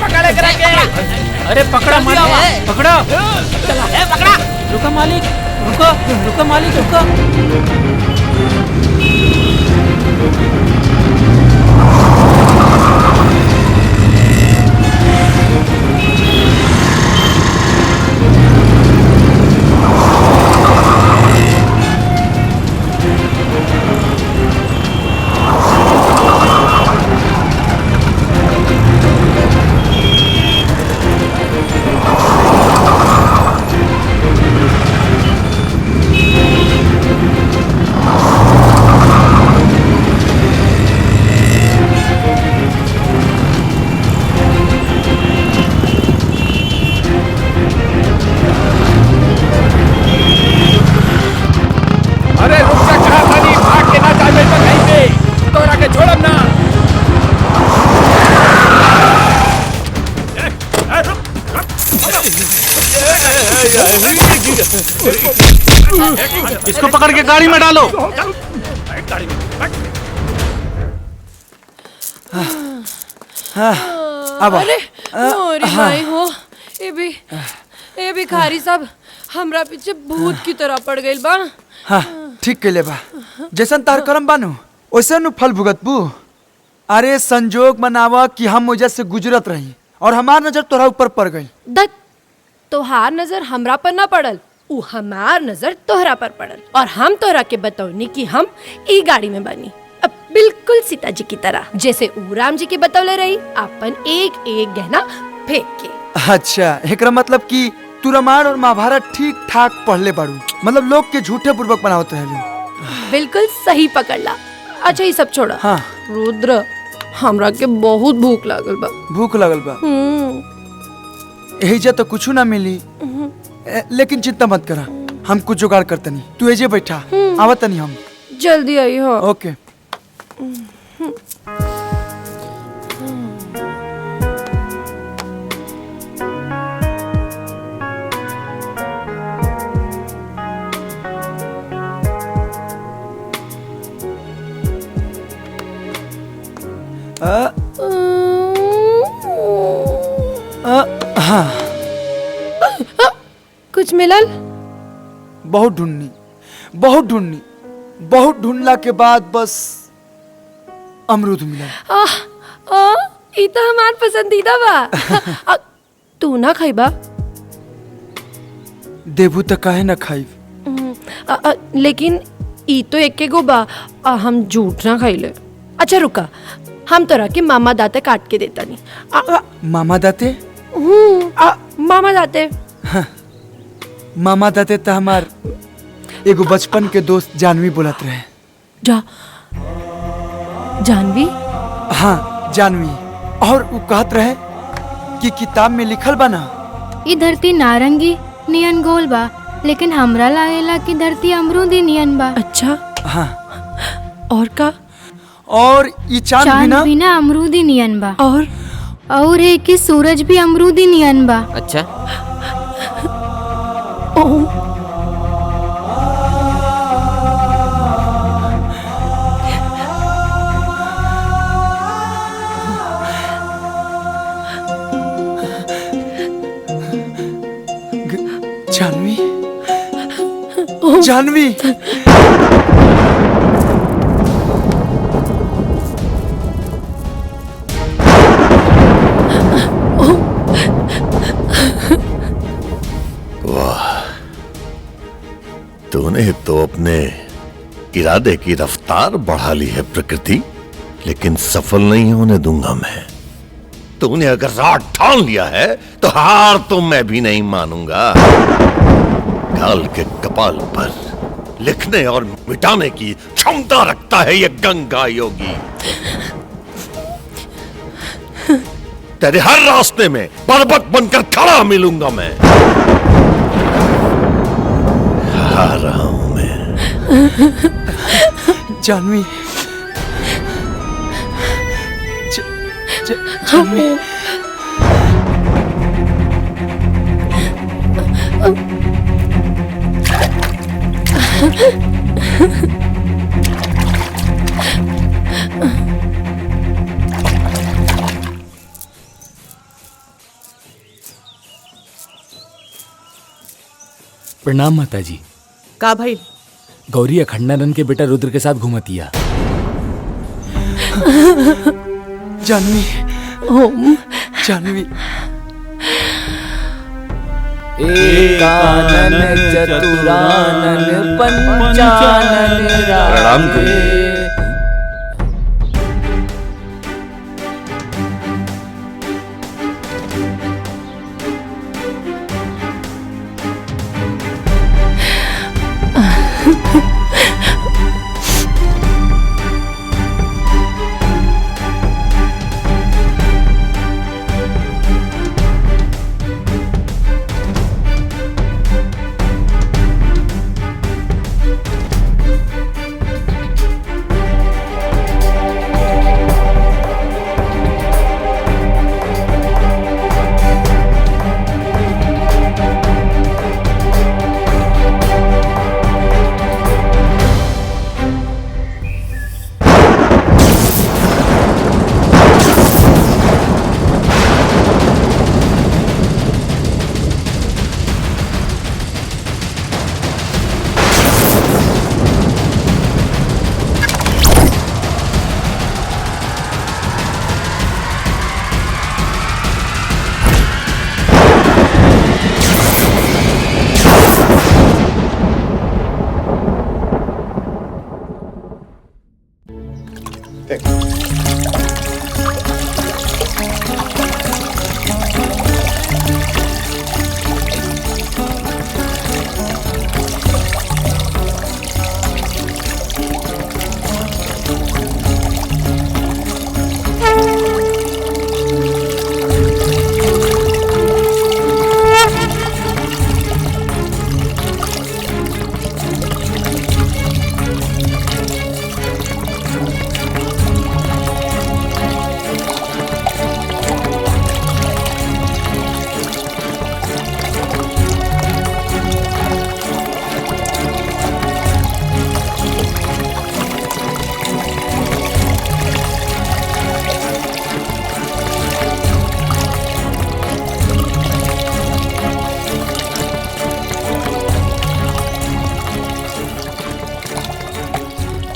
पकड़ करेंगे। अरे पकड़ा मालिक, पकड़ा। पकड़ा। रुको मालिक, रुको मालिक, रुको। इसको पकड़ के गाड़ी में डालो। अब अरे मोरी माई हो, ए भिखारी सब हमरा पीछे भूत की तरह पड़ गइल बा। हाँ ठीक कैले बा, जैसन तार करम बानू वैसे नु फल भुगतबू। अरे संजोग मनावा कि हम वजह से गुजरत रही और हमार नजर तोरा ऊपर पड़ गई। दत्त तोहार नजर हमरा पर ना पड़ल, उ हमार नजर तोहरा पर पड़ल और हम तोहरा के बतौनी कि हम ई गाड़ी में बनी, अब बिल्कुल सीता जी की तरह, जैसे उ राम जी के बतौले रही, अपन एक एक गहना फेंक के। अच्छा एकरा मतलब कि तू रामायण और महाभारत ठीक ठाक पढ़ले बाड़ू, मतलब लोग के झूठे पूर्वक बनावत रहलू। बिल्कुल सही पकड़ला। अच्छा ये सब छोड़ा। हाँ रुद्र हमरा के बहुत भूख लागल बा। भूख लगल बा? एहिजा तो कुछ ना मिली, लेकिन चिंता मत करा, हम कुछ जुगाड़ करतनी, तू एजे बैठा, आवतनी हम। जल्दी आई हो। ओके। हाँ कुछ मिलल? बहुत ढूंढनी, बहुत ढूंढनी, बहुत ढूंढला के बाद बस अमरूद मिला। ई तो हमार पसंदीदा बा। तू ना खाइबा? देबू तो काहे ना खाई। लेकिन ई तो एक गो बा, हम झूठ ना खाइले। अच्छा रुका, हम तोरा के मामा दाते काट के देता नहीं। मामा दाते? मामा दाते। हाँ, मामा दाते तो हमार एगो बचपन के दोस्त जानवी बोलत रहे। जानवी? हाँ जानवी, और वो कहत रहे कि किताब में लिखल बा ना, ई धरती नारंगी नियन गोल बा, लेकिन हमरा लागेला कि धरती अमरूदी नियन बा। अच्छा हाँ। और का? और ये चांद भी ना अमरूदी नियन बा। और है कि सूरज भी अमरूदी नियन बा। अच्छा जानवी वाह, तूने तो अपने इरादे की रफ्तार बढ़ा ली है प्रकृति, लेकिन सफल नहीं होने दूंगा मैं। तूने अगर रात ठान लिया है तो हार तो मैं भी नहीं मानूंगा। काल के कपाल पर लिखने और मिटाने की क्षमता रखता है ये गंगा योगी। तेरे हर रास्ते में पर्वत बनकर खड़ा मिलूंगा मैं। आ रहा हूं मैं। जानवी जानवी प्रणाम माताजी। का भाई? गौरी अखंडानंद के बेटा रुद्र के साथ घूमतिया। जानवी ओम जानवी एकानन चतुरानन पंचानन प्रणाम गुरु।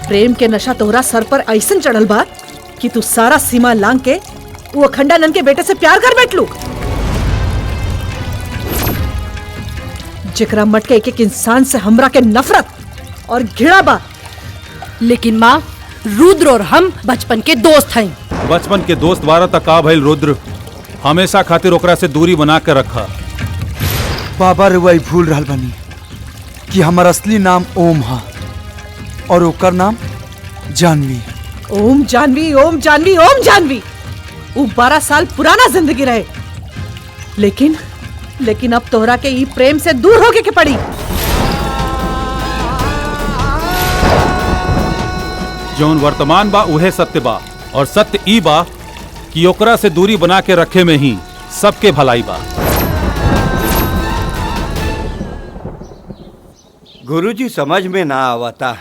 प्रेम के नशा तोहरा सर पर ऐसन चढ़ल बा कि तू सारा सीमा लांग के वो अखंडानंद के बेटे से प्यार कर बैठलू। जिकरा मट के एक एक इंसान से हमरा के नफरत और घृणा बा। लेकिन माँ, रुद्र और हम बचपन के दोस्त हैं। बचपन के दोस्त वारा तक का भइल रुद्र, हमेशा खातिर ओकरा से दूरी बना के रखा। बाबा रे वही भूल रहल बनी कि हमार असली नाम ओम हा और ओकर नाम जानवी। ओम जानवी, ओम जानवी, ओम जानवी। वो 12 साल पुराना जिंदगी रहे, लेकिन अब तोहरा के ई प्रेम से दूर होके के पड़ी। जौन वर्तमान बा उहे सत्य बा, और सत्य ई बा कि ओकरा से दूरी बना के रखे में ही सबके भलाई बा। गुरुजी समझ में ना आवता,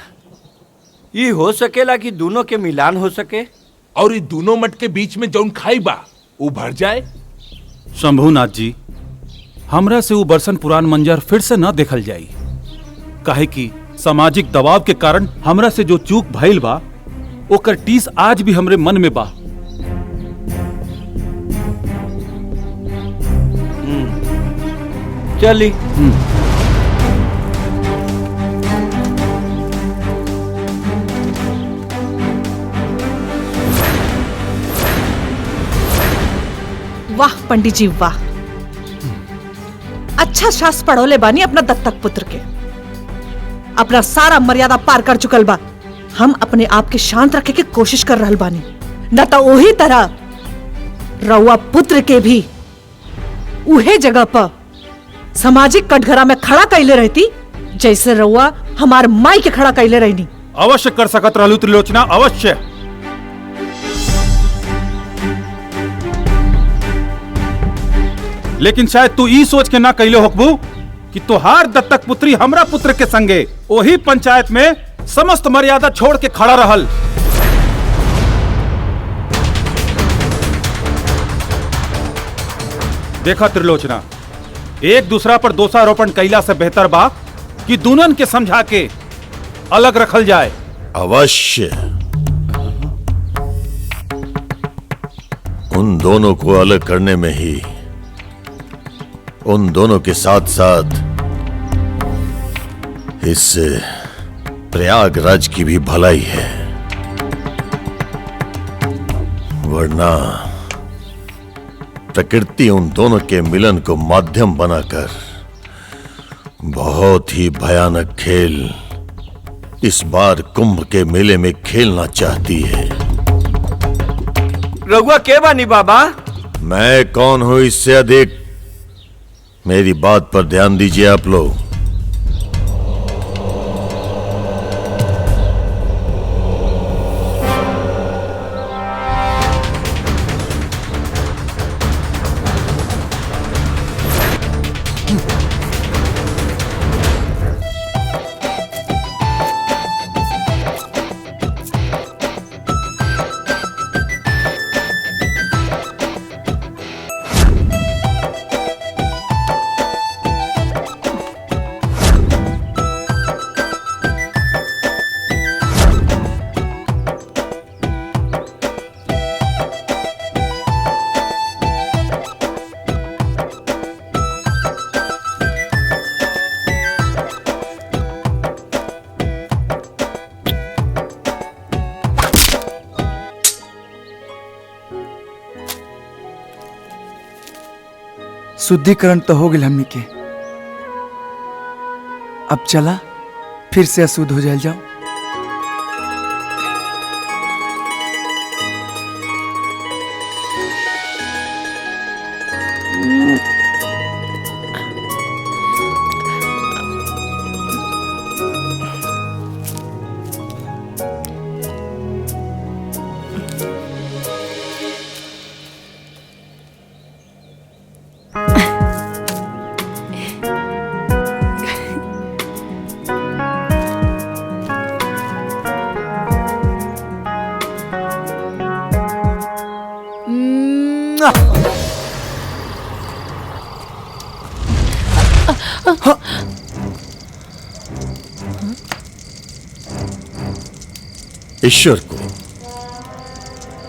ये हो सकेला कि दोनों के मिलान हो सके और ये दोनों मट के बीच में जौन खाई बा वो भर जाए। शंभुनाथ जी, हमरा से वो बरसन पुरान मंजर फिर से न देखल जाई। काहे कि सामाजिक दबाव के कारण हमरा से जो चूक भइल बा ओकर टीस आज भी हमरे मन में बा। चली। वाह पंडित जी वाह, अच्छा शास्त्र पढ़ोले बानी अपना दत्तक पुत्र के। अपना सारा मर्यादा पार कर चुकल बा। हम अपने आप के शांत रखे के कोशिश कर रहल बानी, न तो वही तरह रउआ पुत्र के भी उहे जगह पर सामाजिक कटघरा में खड़ा कैले रहती जैसे रउआ हमार माई के खड़ा कैले रहनी। अवश्य कर सकत रहलू त्रिलोचना, अवश्य। लेकिन शायद तू ई सोच के ना कैले होकबू कि तोहार दत्तक पुत्री हमरा पुत्र के संगे ओही पंचायत में समस्त मर्यादा छोड़ के खड़ा रहल। देखा त्रिलोचना, एक दूसरा पर दोषारोपण कैला से बेहतर बा कि दुल्हन के समझा के अलग रखल जाए। अवश्य उन दोनों को अलग करने में ही उन दोनों के साथ साथ इस प्रयागराज की भी भलाई है, वरना प्रकृति उन दोनों के मिलन को माध्यम बनाकर बहुत ही भयानक खेल इस बार कुंभ के मेले में खेलना चाहती है। रघुआ के बानी बाबा? मैं कौन हूं इससे अधिक, मेरी बात पर ध्यान दीजिए आप लोग। शुद्धिकरण तो हो गई हमनी के, अब चला फिर से अशुद्ध हो जाए जाओ। ईश्वर को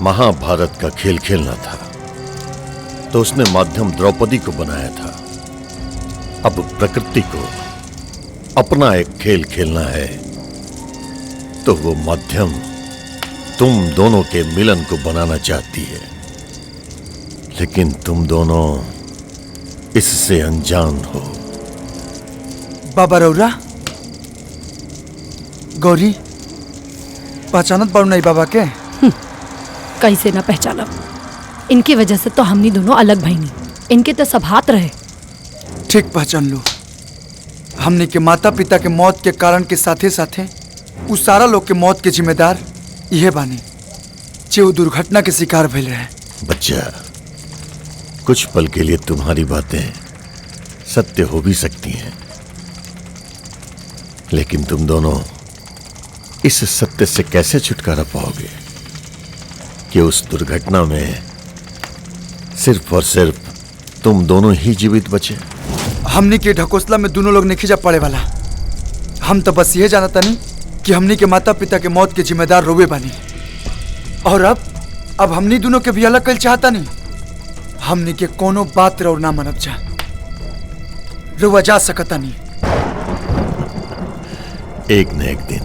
महाभारत का खेल खेलना था तो उसने माध्यम द्रौपदी को बनाया था। अब प्रकृति को अपना एक खेल खेलना है तो वो माध्यम तुम दोनों के मिलन को बनाना चाहती है, लेकिन तुम दोनों इससे अनजान हो। बाबा रौरा गौरी पहचानत पाऊ नहीं बाबा के? कैसे ना पहचानब, इनकी वजह से तो हमनी दोनों अलग भईनी, इनके तो सब हाथ रहे। ठीक पहचान लो, हमने के माता पिता के मौत के कारण के साथे साथे उस सारा लोग के मौत के जिम्मेदार यह बानी जे वो दुर्घटना के शिकार भइल रहे। बच्चा, कुछ पल के लिए तुम्हारी बातें सत्य हो भी सकती हैं, लेकिन तुम दोनों इस सत्य से कैसे छुटकारा पाओगे कि उस दुर्घटना में सिर्फ और सिर्फ तुम दोनों ही जीवित बचे? हमने के ढकोसला में दोनों लोग नहीं खिंचा पड़े वाला। हम तो बस ये जानता नहीं कि हमनी के माता पिता के मौत के जिम्मेदार रोवे बानी। और अब हमनी दोनों के भी अलग कर चाहता नहीं। हमनी के कोनो बात रो ना मनब जा, रुआ जा सकता नहीं। एक न एक दिन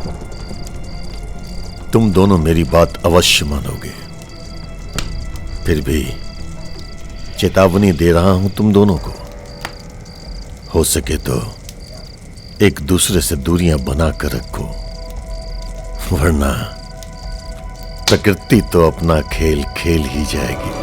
तुम दोनों मेरी बात अवश्य मानोगे। फिर भी चेतावनी दे रहा हूं तुम दोनों को, हो सके तो एक दूसरे से दूरियां बनाकर रखो, वरना प्रकृति तो अपना खेल खेल ही जाएगी।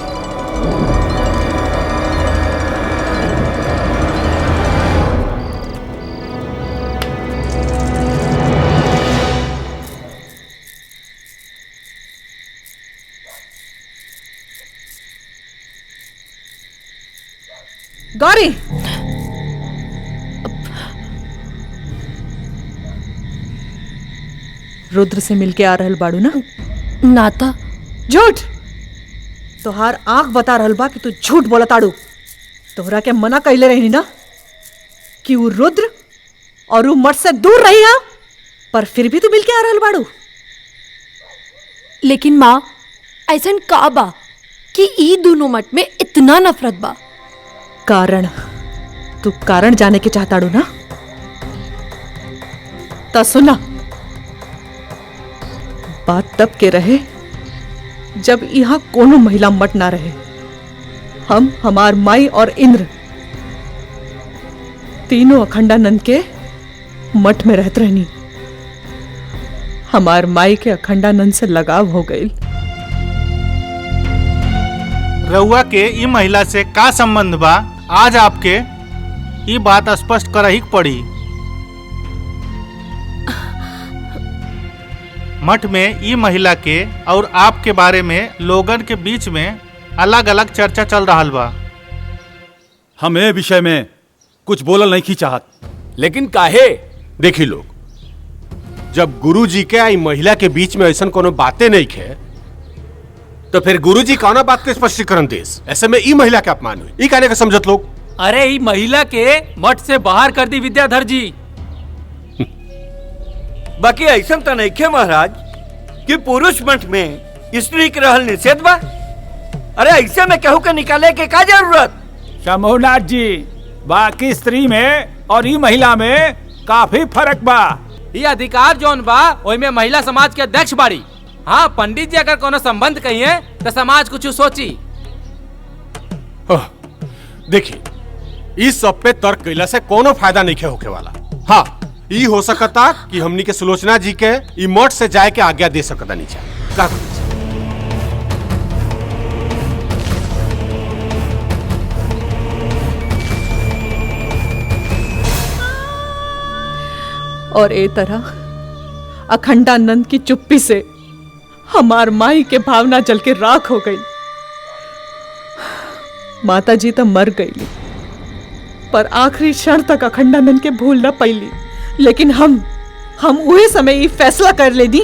गौरी, रुद्र से मिलके आ रहल बाड़ू ना? नाता झूठ। तोहार आंख बता रहल बा कि तू झूठ बोलत आड़ू। तोहरा के मना कइले रही ना कि वो रुद्र और वो मठ से दूर रही हा, पर फिर भी तू मिलके आ रहल बाड़ू। लेकिन माँ, ऐसन का बा कि ई दोनों मठ में इतना नफरत बा? कारण, तू कारण जाने के चाहताड़ू ना? तो सुना, बात तब के रहे जब यहाँ कोनो महिला मठ ना रहे। हम, हमार माई और इंद्र तीनों अखंडानंद के मठ में रहत रहनी। हमार माई के अखंडानंद से लगाव हो गई। रउआ के ई महिला से का संबंध बा? आज आपके ये बात स्पष्ट करही पड़ी। मठ में ई महिला के और आपके बारे में लोगन के बीच में अलग अलग चर्चा चल रहा बा। हम ए विषय में कुछ बोलल नहीं की चाहत। लेकिन काहे? देखी लोग, जब गुरुजी के आई महिला के बीच में ऐसा कोनो बातें नहीं खे, तो फिर गुरुजी कौना बात के स्पष्टीकरण देस? ऐसे में ई महिला के अपमान हुई, ई कहने का समझत लोग। अरे ई महिला के मठ से बाहर कर दी विद्याधर जी। बाकी ऐसा तो नहीं खे महाराज कि पुरुष मठ में स्त्री के रहल निषेध बा। अरे ऐसे में कहू के निकाले के का जरूरत? शंभुनाथ जी, बाकी स्त्री में और ई महिला में काफी फर्क बा। ये अधिकार जोन बा ओई में महिला समाज के अध्यक्ष बाड़ी। हाँ, पंडित जी अगर कोनो संबंध कहिए तो समाज कुछ सोची। देखिए, इस सब पे तर्क कैला से कोनो फायदा नहीं होके वाला। हाँ, ई हो सकता कि हमनी के सुलोचना जी के ई मठ से जाए के आज्ञा दे सकता नीचे का। और ए तरह अखंडानंद की चुप्पी से हमार माई के भावना जल के राख हो गई। माता जी तो मर गई, पर आखिरी क्षण तक अखंडानंद के भूल न पैली। लेकिन हम उहे समय ये फैसला कर ले दी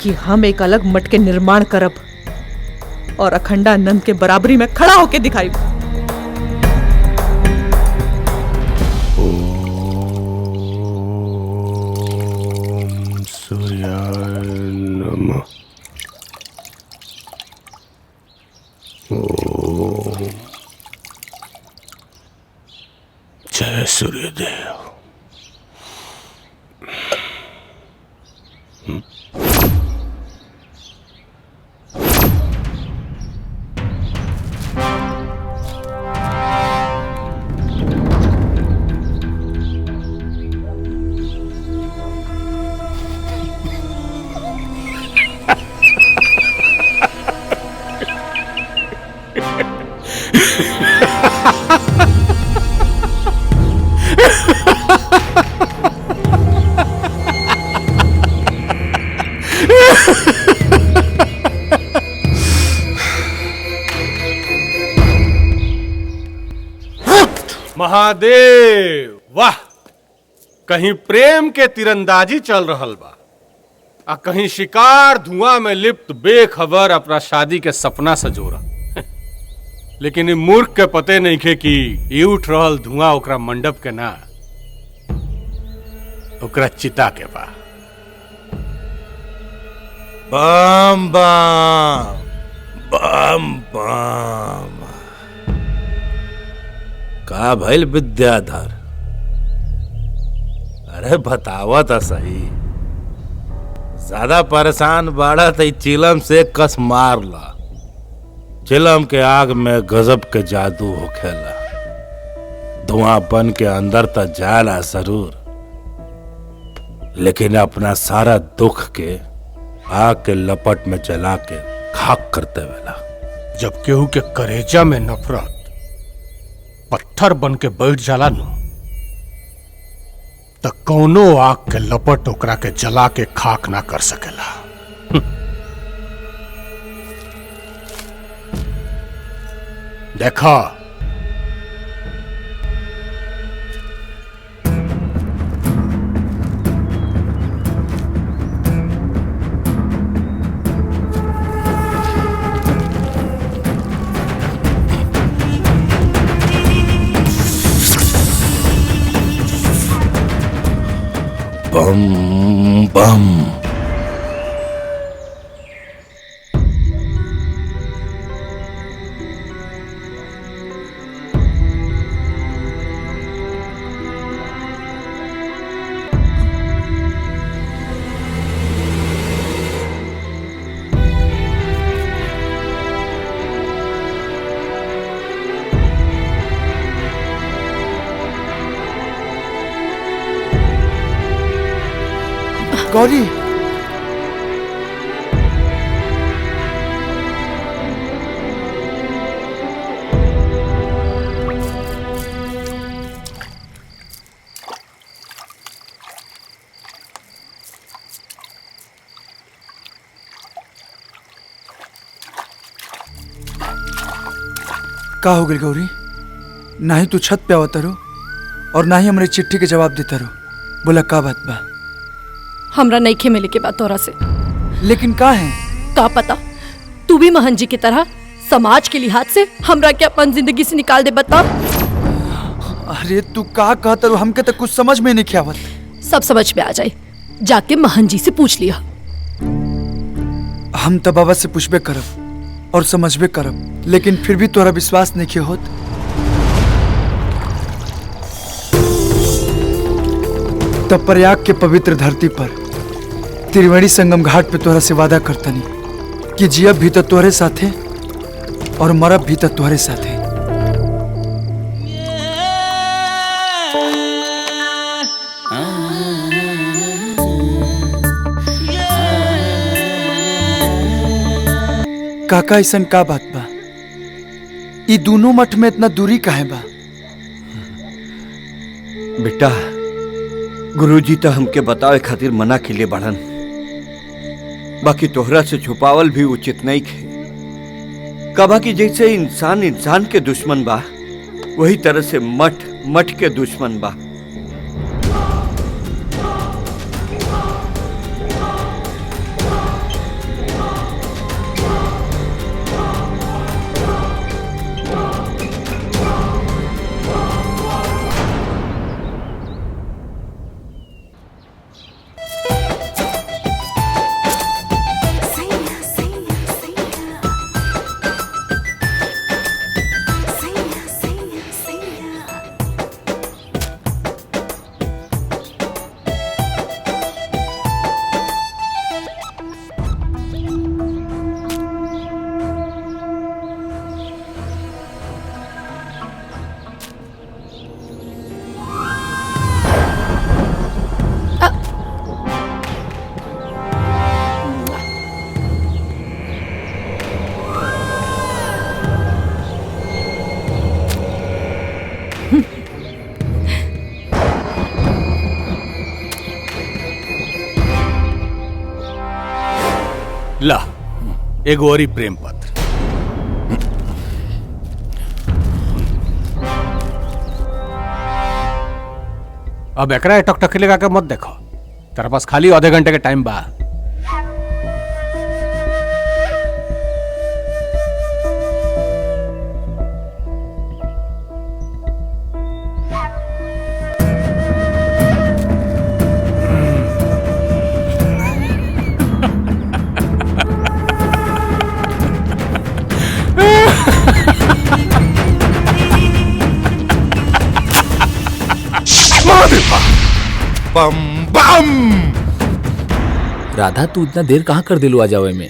कि हम एक अलग मठ के निर्माण करब और अखंडानंद के बराबरी में खड़ा होके दिखाई। ओम सूर्याय नमः। ओम जय सूर्यदेव। महादेव, वाह! कहीं प्रेम के तीरंदाजी चल रहल बा, आ कहीं शिकार धुआं में लिप्त बेखबर अपना शादी के सपना सजोरा। लेकिन मूर्ख के पते नहीं खे कि ये उठ रहल धुआं ओकरा मंडप के ना, ओकरा चिता के बा। बम बम बम बम। का भइल विद्याधर? अरे बतावा तो सही। ज्यादा परेशान बाड़ा तो चिलम से कस मार ला। चिलम के आग में गजब के जादू होखेला। धुआं बन के अंदर तो जाला जरूर, लेकिन अपना सारा दुख के आग के लपट में जला के खाक करते वेला। जब केहू के करेजा में नफरत पत्थर बन के बैठ जाला नु, त कौनो आग के लपट ओकरा के जला के खाक ना कर सकेला। देखा, बम बम। गौरी, का हो गई गौरी? ना ही तू छत पे आवता रो और ना ही हमारी चिट्ठी के जवाब देता रो। बोला का बात बा? हमरा नईखे मिले के बाद तोरा से। लेकिन का है? का पता, तू भी महन जी की तरह समाज के लिहाज से हमरा के अपन जिंदगी से निकाल दे। बता। अरे तू का कहता रो? हमके तो कुछ समझ में नहीं आवत। सब समझ में आ जाए, जाके महन जी से पूछ लिया। हम तो बाबा से पूछबे करब और समझबे करब, लेकिन फिर भी तोरा विश्वास नहीं होत। तब प्रयाग के पवित्र धरती पर त्रिवेणी संगम घाट पे तोरा से वादा करतनी कि जियब भी तो तोहरे साथे और मरब भी तो तोहरे साथे। काका ऐसन का बात बा? ई दोनों मठ में इतना दूरी काहे बा? बेटा, गुरुजी तो हमके बतावे खातिर मना के लिए बढ़न, बाकी तोहरा से छुपावल भी उचित नहीं खे। कबा की जैसे इंसान इंसान के दुश्मन बा, वही तरह से मठ मठ के दुश्मन बा। ला, एगो और प्रेम पत्र। अब एकरा टकटकी लगा के मत देखो, तेरे पास खाली आधे घंटे के टाइम बा। बम बम। राधा तू इतना देर कहाँ कर दिलू आ जावे में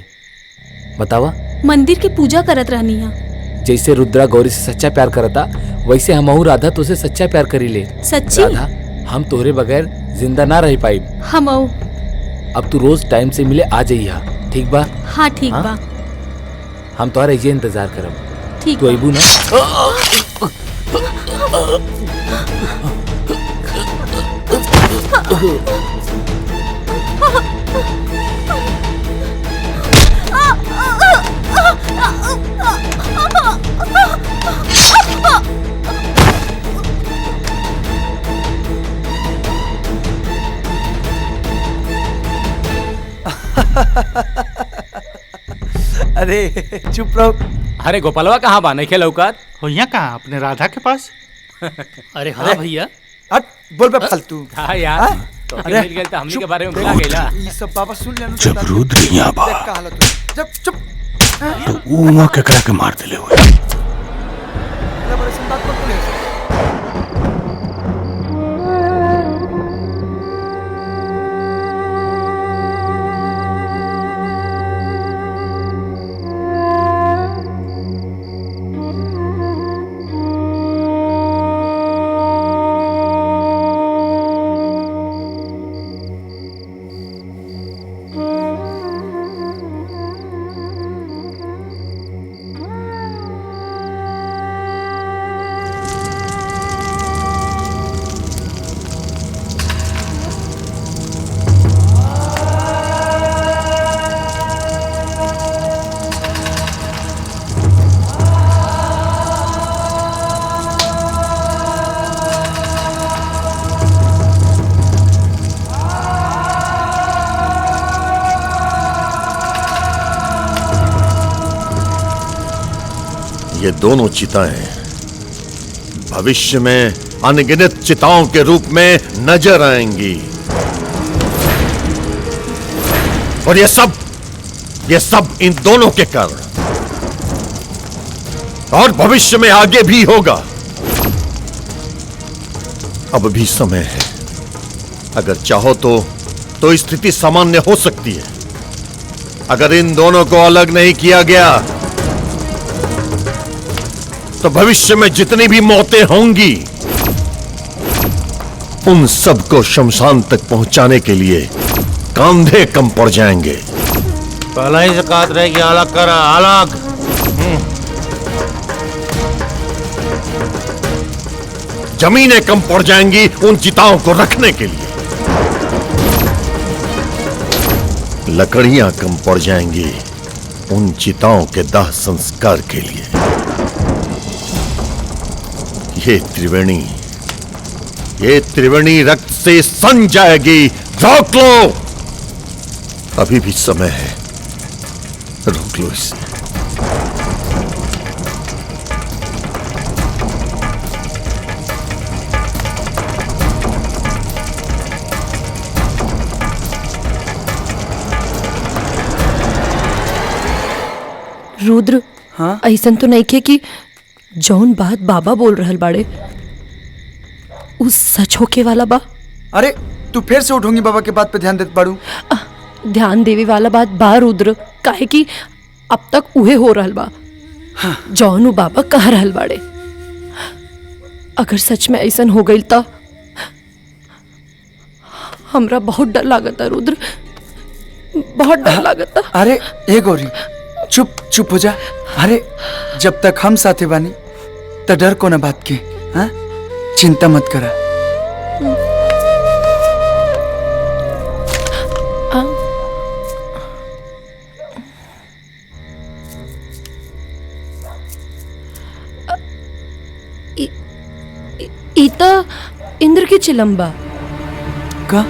बतावा। मंदिर की पूजा करत रहनी है। जैसे रुद्रा गौरी से सच्चा प्यार करता वैसे हमहू राधा तुझसे सच्चा प्यार करी ले। सच्ची? राधा हम तोहरे बगैर जिंदा ना रह पाई। हम अब तू रोज टाइम से मिले आ जाइया ठीक बा? हाँ ठीक बा। हम तोहरा ये इंतजार करब। ठीक तो अबू ना। अरे चुप रहो। अरे गोपालवा कहाँ बा नहीं लौकत? हो यहाँ कहाँ अपने राधा के पास? अरे हाँ भैया। हट बोल बे फालतू। हाँ यार तो मिल गए तो हमनी के बारे में भुला गइला। ये सब बाबा सुन लेना। जब रुद्र यहाँ बा जब चुप तो ऊमा केकरा के मार दिले हुए। ये दोनों चिताएं भविष्य में अनगिनत चिताओं के रूप में नजर आएंगी और ये सब इन दोनों के कारण और भविष्य में आगे भी होगा। अब भी समय है, अगर चाहो तो स्थिति सामान्य हो सकती है। अगर इन दोनों को अलग नहीं किया गया तो भविष्य में जितनी भी मौतें होंगी उन सबको शमशान तक पहुंचाने के लिए कंधे कम पड़ जाएंगे। पहला ही से कहत रहे कि अलग करा अलग। जमीनें कम पड़ जाएंगी उन चिताओं को रखने के लिए। लकड़ियां कम पड़ जाएंगी उन चिताओं के दाह संस्कार के लिए। ये त्रिवेणी रक्त से सन जाएगी। रोक लो, अभी भी समय है, रोक लो इसे। रुद्र हाँ? ऐसन तो नहीं खे कि जौन बात बाबा बोल रहल बाड़े उस सच होके वाला बा। अरे तू फिर से उठूंगी बाबा के बात पे ध्यान देते बाड़ू। ध्यान देवे वाला बात बा रुद्र, काहे कि अब तक उहे हो रहल बा जौन उ बाबा कह रहल बाड़े। अगर सच में ऐसन हो गई तो हमरा बहुत डर लागता रुद्र, बहुत डर लागता। अरे ए गौरी चुप हो जा। अरे जब तक हम साथे बानी तो डर को ना बात के। हाँ चिंता मत करा। इता इंद्र की चिलम्बा का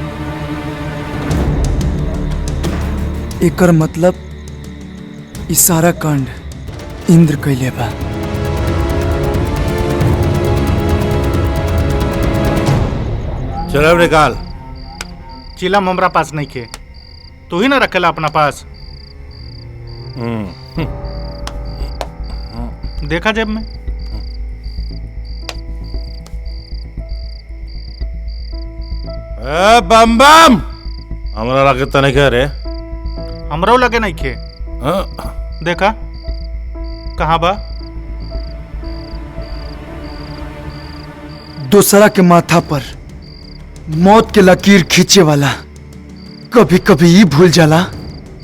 एकर मतलब ई सारा कांड इंद्र कैले बा। चलो निकाल। चिलम हमरा पास नहीं खे, तू ही ना रखेला अपना पास। देखा जेब में। बम बम हमरा लगे तने कह रे हमरो लगे नहीं खे। देखा कहाँ बा? दूसरा के माथा पर मौत के लकीर खींचे वाला कभी कभी ये भूल जाला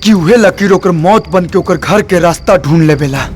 कि उहे लकीर ओकर मौत बन के ओकर घर के रास्ता ढूंढ लेवेला।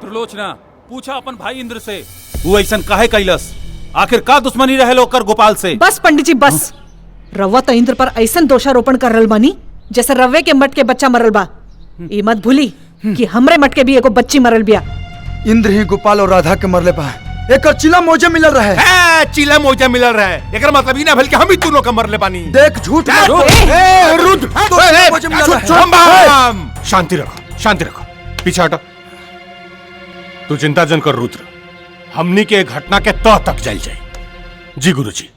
त्रिलोचना पूछा अपन भाई इंद्र से वो ऐसा काहे कैलस? आखिर का दुश्मनी रहे लोकर गोपाल से? बस पंडित जी बस। रवा तो इंद्र पर ऐसा दोषारोपण कर रहा बानी जैसे रवे के मट के बच्चा मरल बा। ये मत भूली कि हमरे मट के भी एगो बच्ची मरल बिया। इंद्र ही गोपाल और राधा के मरले बा। एकर चिला मोजा मिलल रहे। चिला मोजा मिलल रहे। एकर मतलब ई ना भेल कि हम ही दोनों का मरले बानी। देख झूठ मत। रुद्र शांति रखो, शांति रखो, पीछे हटो। तू चिंता जन कर रुद्र, हमनी के घटना के तह तक जल जाए। जी गुरुजी,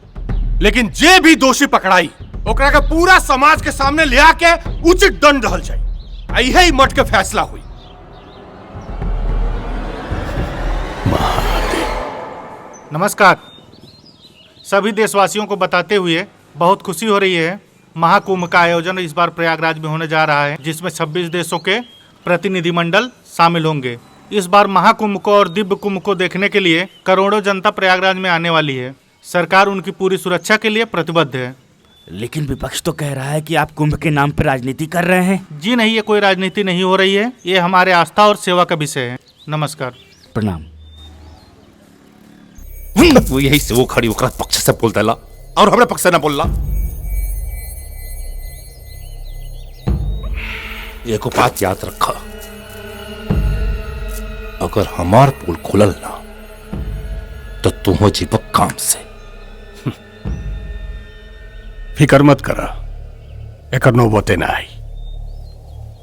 लेकिन जे भी दोषी पकड़ाई ओकरा के पूरा समाज के सामने ले आके उचित दंड रहल जाए। यही मठ के फैसला हुई। नमस्कार। सभी देशवासियों को बताते हुए बहुत खुशी हो रही है। महाकुंभ का आयोजन इस बार प्रयागराज में होने जा रहा है, जिसमें 26 देशों के प्रतिनिधिमंडल शामिल होंगे। इस बार महाकुंभ को और दिव्य कुंभ को देखने के लिए करोड़ों जनता प्रयागराज में आने वाली है। सरकार उनकी पूरी सुरक्षा के लिए प्रतिबद्ध है। लेकिन विपक्ष तो कह रहा है कि आप कुंभ के नाम पर राजनीति कर रहे हैं। जी नहीं, ये कोई राजनीति नहीं हो रही है। ये हमारे आस्था और सेवा का विषय है। नमस्कार। प्रणाम। वो यही से वो खड़ी होकर पक्ष से बोलता ला और हमारे पक्ष से ना बोलला। एक बात याद रखा, अगर हमार पुल खुलल ना तो तुम हो जीवक काम से। फिकर मत करा, एक नौबते ना आई।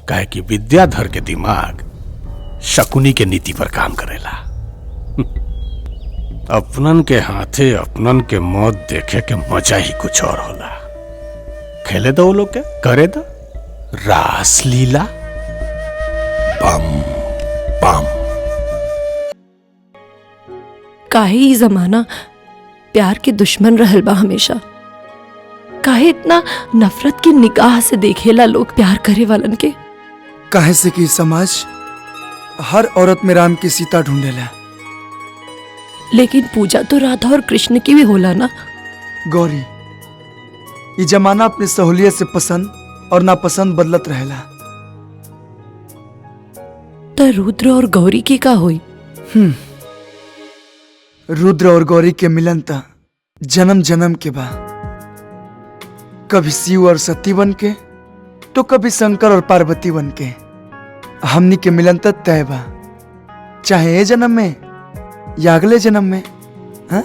काहे कि विद्याधर के दिमाग शकुनी के नीति पर काम करेला। अपनन के हाथे अपनन के मौत देखे के मजा ही कुछ और होला। खेले दो लोग के, करे दो रास लीला। बम बम। काहे ई जमाना प्यार के दुश्मन रहल बा हमेशा। काहे इतना नफरत की निगाह से देखेला लोग प्यार करे वालन के। काहे से कि समाज हर औरत में राम की सीता ढूंढेला। लेकिन पूजा तो राधा और कृष्ण की भी होला ना। गौरी, ये जमाना अपनी सहूलियत से पसंद और नापसंद बदलत रहेला। तो रुद्र और गौरी की का हुई? रुद्र और गौरी के मिलन त जन्म जन्म के बा। कभी शिव और सती बन के तो कभी शंकर और पार्वती बन के। हमनी के मिलन त तय बा, चाहे ए जन्म में या अगले जन्म में। हाँ?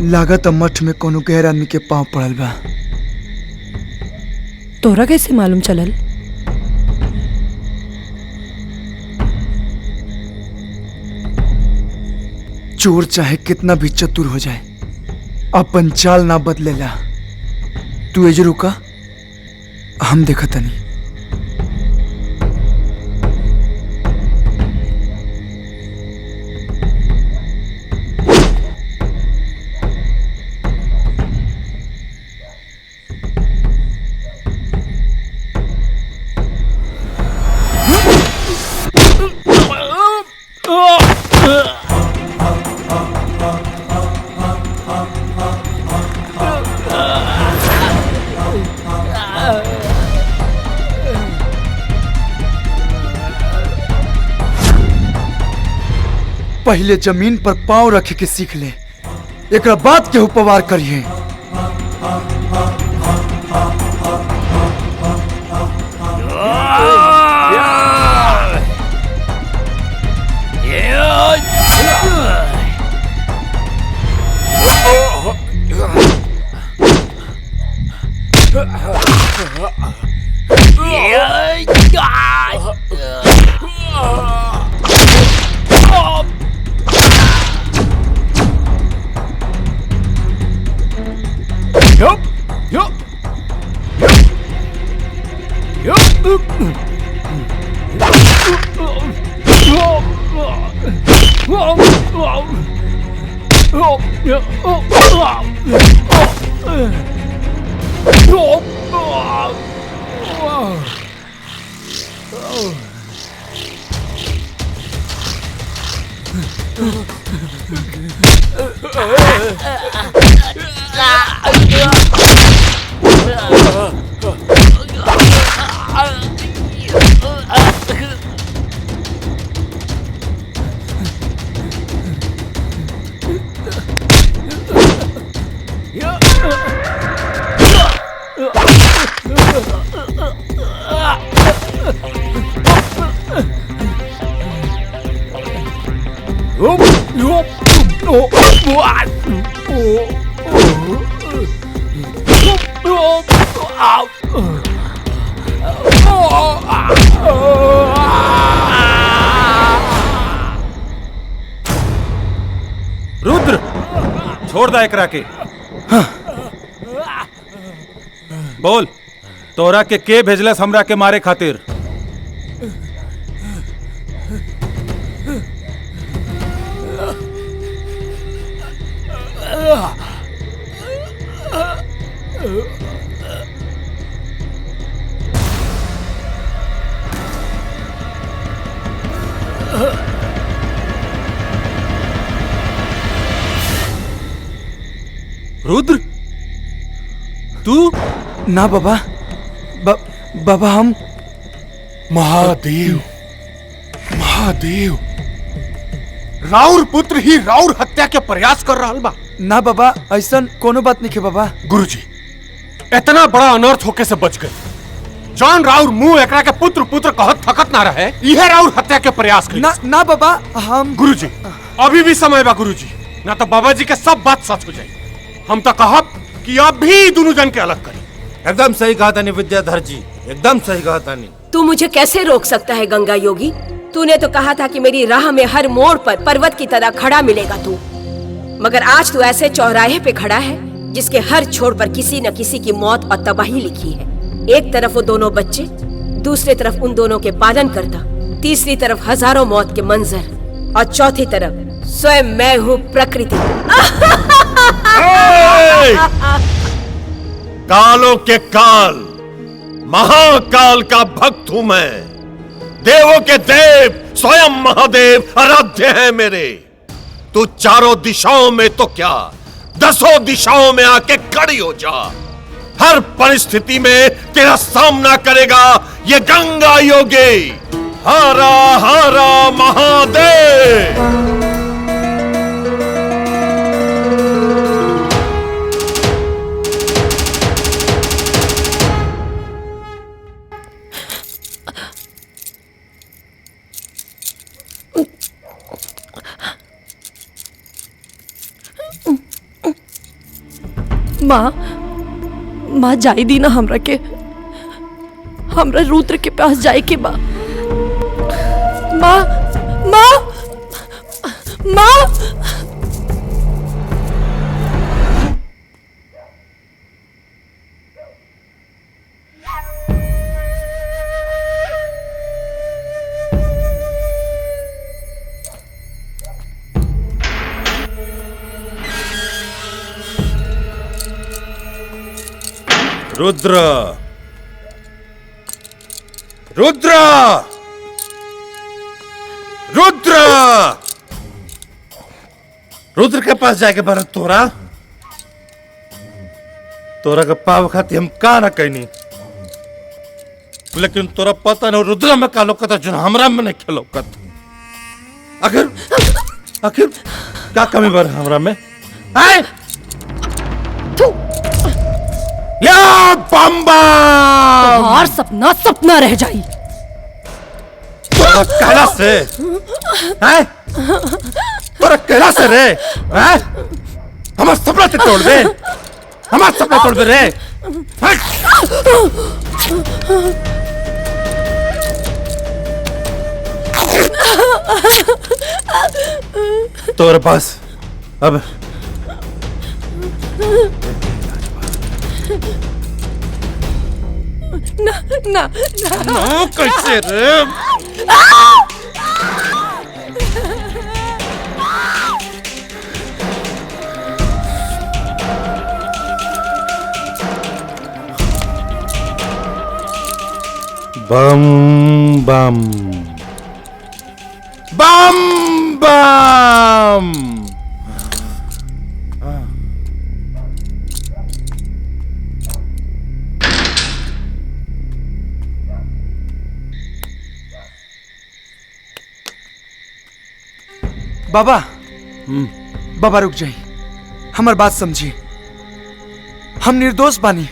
लागत मठ में कोनो गैर आदमी के पांव पड़ल बा। तोरा कैसे मालूम चलल? चोर चाहे कितना भी चतुर हो जाए, अपन चाल ना बदलेला। तू एजे रुका, हम देखा तनी। पहले जमीन पर पांव रखे के सीख ले, एक बाद के उपवार करिए। रुद्र, छोड़ दा एकरा के। बोल, तोरा के भेजलस हमरा के मारे खातिर? रुद्र, तू? ना बाबा, बाबा हम महादेव, महादेव, राउर पुत्र ही राउर हत्या के प्रयास कर रहा बा। ना बाबा, ऐसा कोनो बात नहीं है बाबा। गुरुजी, इतना बड़ा अनर्थ होके से बच गए। जॉन राउर मुंह एकरा के पुत्र पुत्र कहत थकत ना रहे, यह राउर हत्या के प्रयास कर। ना बाबा, हम गुरुजी, अभी भी समय बा गुरुजी, ना तो बाबा जी के सब बात सच हो जाए। हम तो कहब कि अभी दोनों जन के अलग करी। एकदम सही कहा तानी विद्याधर जी, एकदम सही कहा तानी। तू मुझे कैसे रोक सकता है गंगा योगी? तूने तो कहा था कि मेरी राह में हर मोड़ पर पर्वत की तरह खड़ा मिलेगा तू, मगर आज तू ऐसे चौराहे पे खड़ा है जिसके हर छोर पर किसी न किसी की मौत और तबाही लिखी है। एक तरफ वो दोनों बच्चे, दूसरी तरफ उन दोनों के पालन करता, तीसरी तरफ हजारों मौत के मंजर और चौथी तरफ स्वयं मैं हूँ प्रकृति। कालों के काल, महाकाल का भक्त हूं मैं। देवों के देव स्वयं महादेव आराध्य है मेरे। तू चारों दिशाओं में तो क्या, 10 दिशाओं में आके खड़ी हो जा। हर परिस्थिति में तेरा सामना करेगा ये गंगा योगी। हरा हरा महादेव। माँ जाई दी ना हमरा के, हमरा रुद्र के पास जाए के बा। माँ माँ माँ रुद्र, रुद्र, रुद्र, रुद्र के पास जाके भरत तोरा के पाव खाती हम का ना कहनी, लेकिन तोरा पता नहीं रुद्र में का लोकत जो हमरा में नहीं खेलोकत। आखिर क्या कमी बर हमरा में? आए या बम्बा और सपना सपना रह जाई। तोरा कहला से हैं? तोरा कहला से रे हैं? हमारा सपना ते तोड़ दे, हमारा सपना तोड़ दे रे। तोरे पास अब ना ना ना कैसे रे? बम बम बम बम। बाबा बाबा रुक जाई, हमार बात समझी। हम निर्दोष बानी।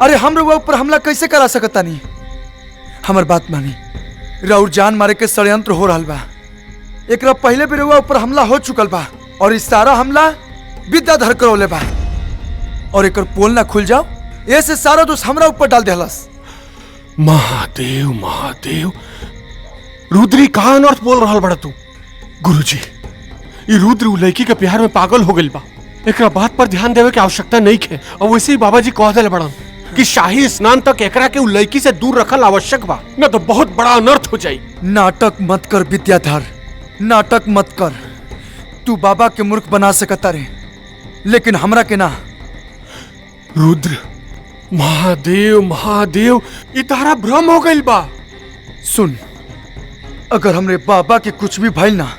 अरे हम रउआ ऊपर हमला कैसे करा सकता नहीं? हमार बात मानी, राउर जान मारे के षड्यंत्र हो रहल बा। एकरा पहले भी रउआ ऊपर हमला हो चुकल बा और इस सारा हमला विद्याधर करौले बा और एकर पोल ना खुल जाओ ऐसे सारा दोष हमरा ऊपर डाल देहलस। महादेव महादेव, रुद्री कहाँ अनर्थ बोल रहल बड़ा तू? गुरुजी, ये रुद्र उ लड़की के प्यार में पागल हो गइल बा। एकरा बात पर ध्यान देवे के आवश्यकता नहीं है। और वैसे ही बाबा जी कह दिले बड़न कि शाही स्नान तक एकरा के उ लड़की से दूर रखल आवश्यक बा, न तो बहुत बड़ा अनर्थ हो जाई। नाटक मत कर विद्याधर, नाटक मत कर। तू बाबा के मूर्ख बना सकता रे, लेकिन हमरा के ना। रुद्र, महादेव महादेव, ये तारा भ्रम हो गइल बा। सुन, अगर हमरे बाबा के कुछ भी भइल ना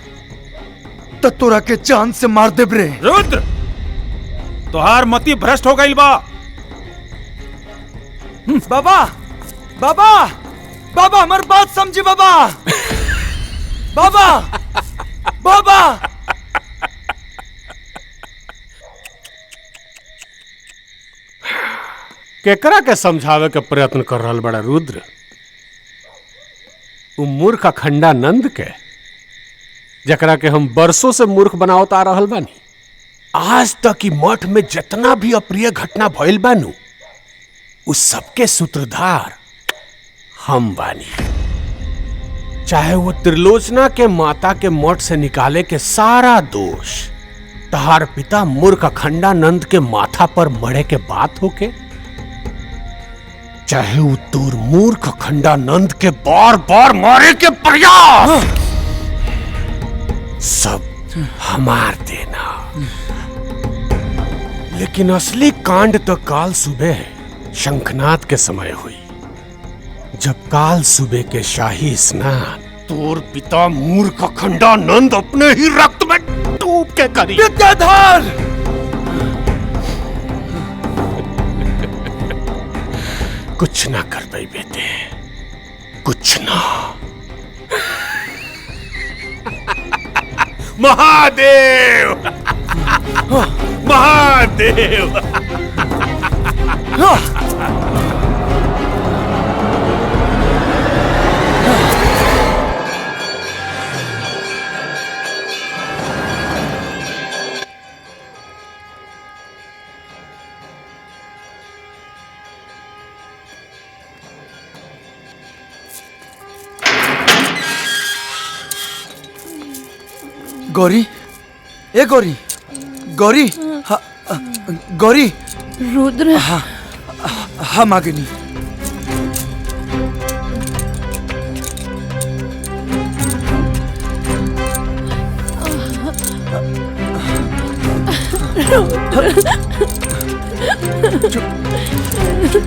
तो तोरा के जान से मार देब रे। रुद्र, तोहार मति भ्रष्ट हो गइल बा। बाबा बाबा बाबा हमार बात समझी बाबा। बाबा बाबा केकरा के समझावे के प्रयत्न कर रहल बड़ा रुद्र? उ मूर्ख अखंडानंद के, जकरा के हम बरसों से मूर्ख बनावत आ रहल बानी। आज तक की मठ में जितना भी अप्रिय घटना भइल बानू, उस सबके सूत्रधार हम बानी। चाहे वो त्रिलोचना के माता के मठ से निकाले के सारा दोष तहार पिता मूर्ख अखंडानंद के माथा पर मरे के बात होके, चाहे वो तोर मूर्ख अखंडानंद के बार बार मारे के प्रयास, सब हमार देना। लेकिन असली कांड तो काल सुबह शंखनाद के समय हुई, जब काल सुबह के शाही स्नान तोर पिता मूर्ख अखंडानंद अपने ही रक्त में डूब के करी। विद्याधर, कुछ ना कर पाई बेटे, कुछ ना। महादेव महादेव। गौरी, ए गौरी, गौरी, हाँ, गौरी। रुद्र। हाँ, हाँ मागिनी।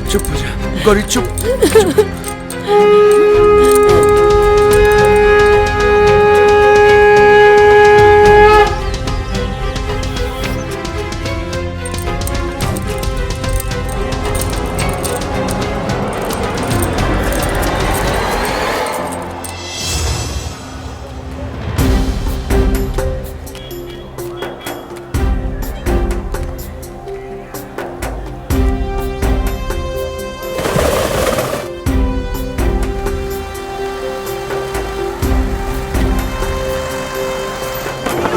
चुप हो जा गौरी, चुप।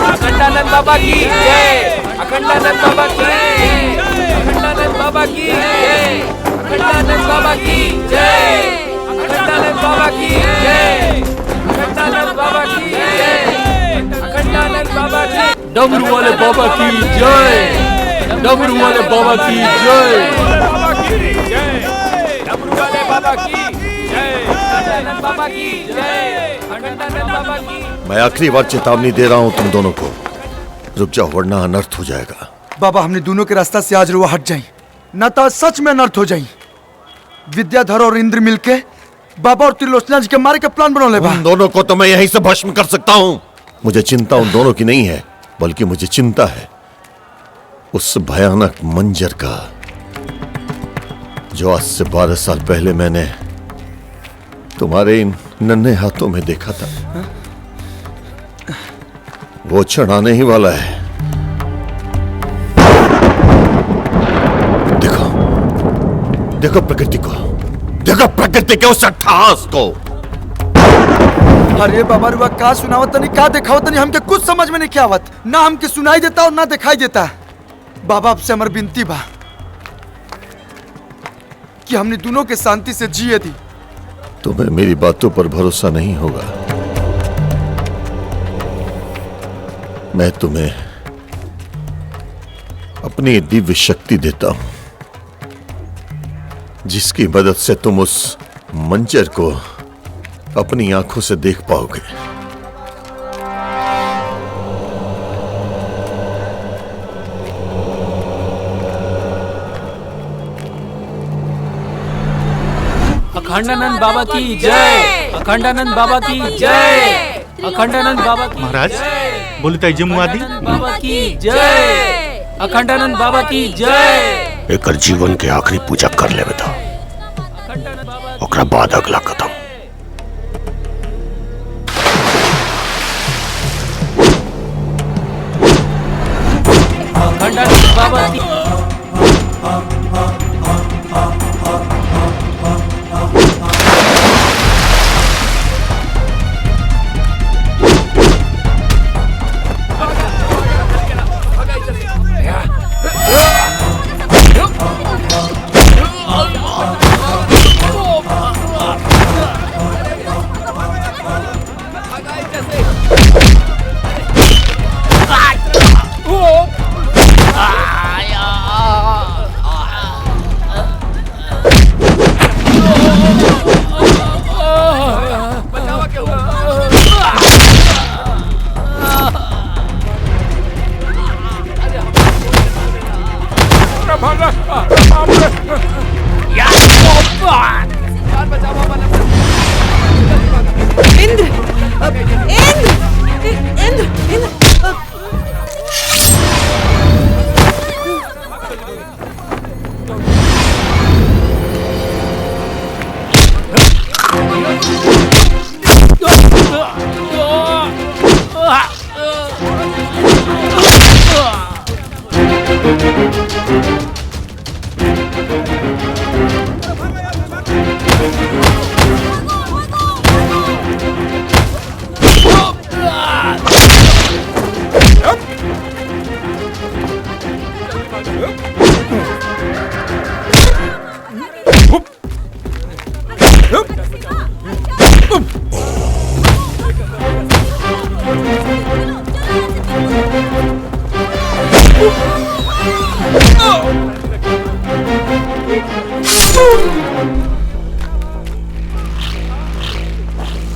अखंडानंद बाबा की जय, अखंडानंद बाबा की जय, अखंडानंद बाबा की जय, अखंडानंद बाबा की जय, अखंडानंद बाबा की जय, अखंडानंद बाबा की जय, अखंडानंद बाबा की। डमरू वाले बाबा की जय, डमरू वाले बाबा की जय, डमरू वाले बाबा की जय, अखंडानंद बाबा की जय, अखंडानंद बाबा की। मैं आखिरी बार चेतावनी दे रहा हूँ तुम दोनों को, रुक जाओ वरना अनर्थ हो जाएगा। बाबा हमने दोनों के रास्ता से आज रुआ हट जाई, न तो सच में अनर्थ हो जाई। विद्याधर और इंद्र मिलके बाबा और त्रिलोचना जी के मारे के प्लान बना ले। उन दोनों को तो मैं यहीं से भस्म कर सकता हूँ। मुझे चिंता उन दोनों की नहीं है, बल्कि मुझे चिंता है उस भयानक मंजर का, जो आज से 12 साल पहले मैंने तुम्हारे इन नन्हे हाथों में देखा था। वो क्षण आने ही वाला है। देखो, देखो प्रकृति को, देखो प्रकृति के उस अट्टहास को। अरे बाबा रुआ का सुनावत नहीं, का दिखावत नहीं, हमके कुछ समझ में नहीं क्या आवत। ना हमके सुनाई देता और ना दिखाई देता। बाबा आपसे हमारी विनती बा कि हमने दोनों के शांति से जिए दी। तुम्हें मेरी बातों पर भरोसा नहीं होगा। मैं तुम्हें अपनी दिव्य शक्ति देता हूं, जिसकी मदद से तुम उस मंजर को अपनी आंखों से देख पाओगे। अखंडानंद बाबा की जय, अखंडानंद बाबा की जय, अखंडानंद बाबा की महाराज बोली तय मुआदी बाबा की जय, अखंडानंद बाबा की जय। एकर जीवन के आखिरी पूजा कर ले बेटा, ओकरा बाद अगला कदम। अखंडानंद बाबा की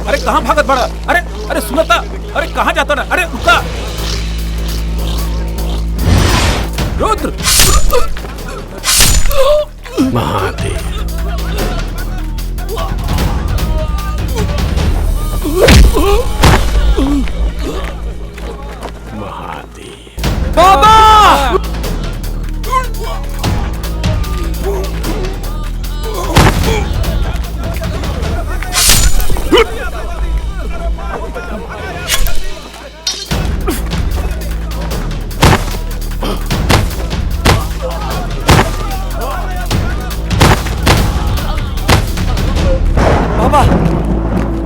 अरे कहाँ भागत बड़ा? अरे अरे सुनता, अरे कहाँ जाता ना? अरे रुका रुद्र। महादेव बाबा!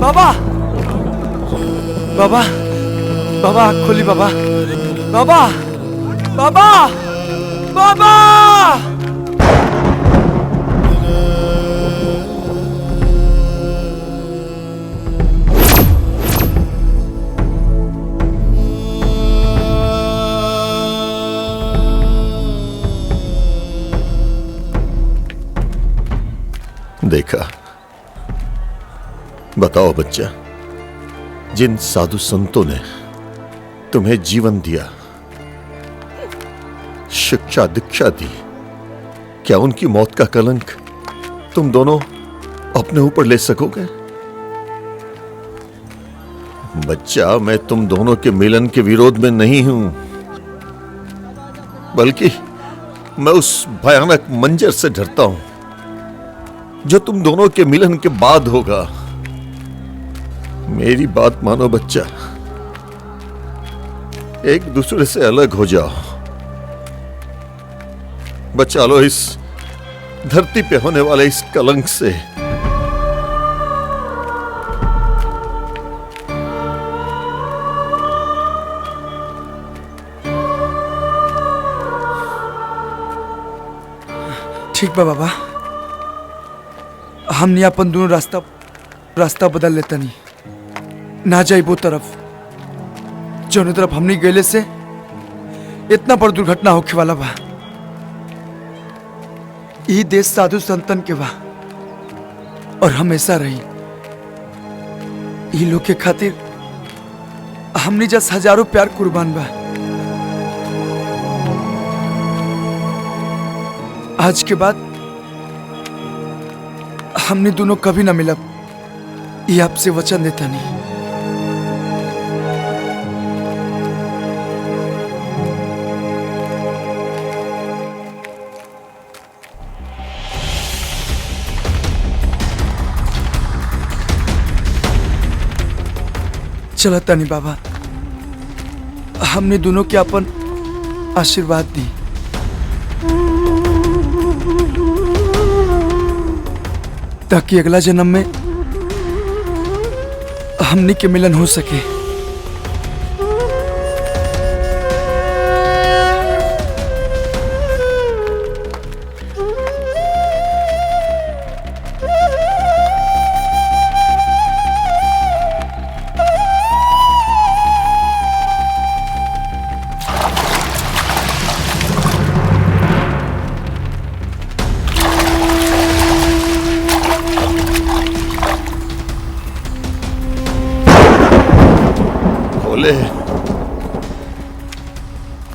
बाबा! बाबा! बाबा आँख खोली बाबा! बाबा! बाबा! बाबा! देखा, बताओ बच्चा, जिन साधु संतों ने तुम्हें जीवन दिया, शिक्षा दीक्षा दी, क्या उनकी मौत का कलंक तुम दोनों अपने ऊपर ले सकोगे? बच्चा, मैं तुम दोनों के मिलन के विरोध में नहीं हूं, बल्कि मैं उस भयानक मंजर से डरता हूं जो तुम दोनों के मिलन के बाद होगा। मेरी बात मानो बच्चा, एक दूसरे से अलग हो जाओ, बचा लो इस धरती पे होने वाले इस कलंक से। ठीक बा बाबा, हमने अपन दोनों रास्ता बदल लेता नहीं, ना जाई वो तरफ जौन तरफ हमने गए से इतना बड़ दुर्घटना होखे वाला बा। ई देश साधु संतन के बा और हमेशा रही। ई लोग के खातिर हमने जस हजारों प्यार कुर्बान बा। आज के बाद हमने दोनों कभी ना मिलब, ये आपसे वचन देता नहीं। चला तानी बाबा, हमने दोनों के अपन आशीर्वाद दी। ताकि अगला जन्म में हमने के मिलन हो सके।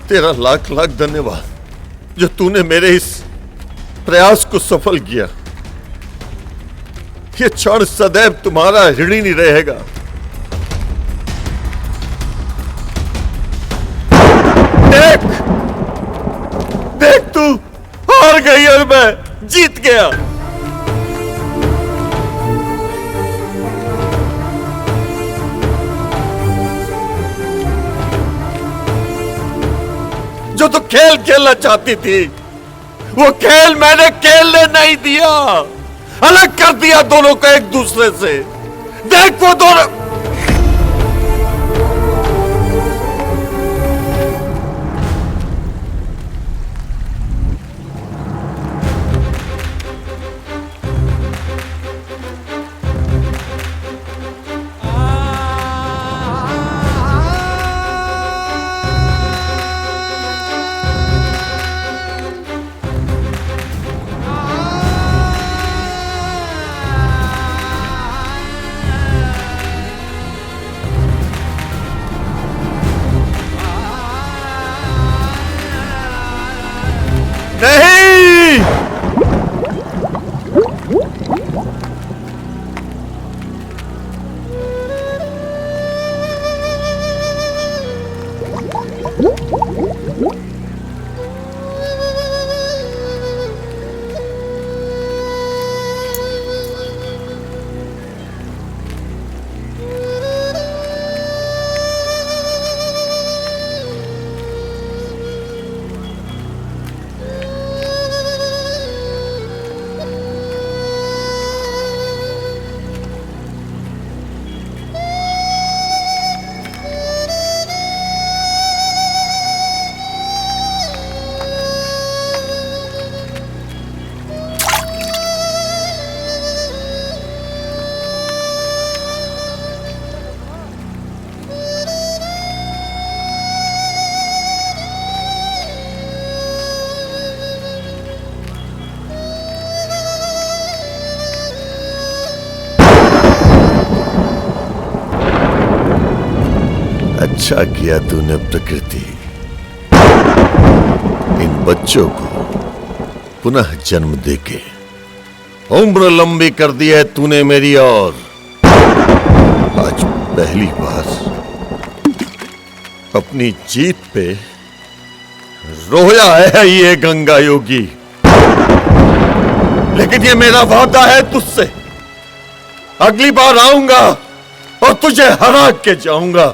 तेरा लाख लाख धन्यवाद जो तूने मेरे इस प्रयास को सफल किया। ये क्षण सदैव तुम्हारा ऋणी नहीं रहेगा। देख, देख तू हार गई और मैं जीत गया। जो तू खेल खेलना चाहती थी, वो खेल मैंने खेलने नहीं दिया। अलग कर दिया दोनों को एक दूसरे से। देख वो दोनों अच्छा किया तूने प्रकृति, इन बच्चों को पुनः जन्म देके उम्र लंबी कर दी है तूने मेरी। और आज पहली बार अपनी जीत पे रोया है ये गंगा योगी, लेकिन ये मेरा वादा है तुझसे, अगली बार आऊंगा और तुझे हरा के जाऊंगा।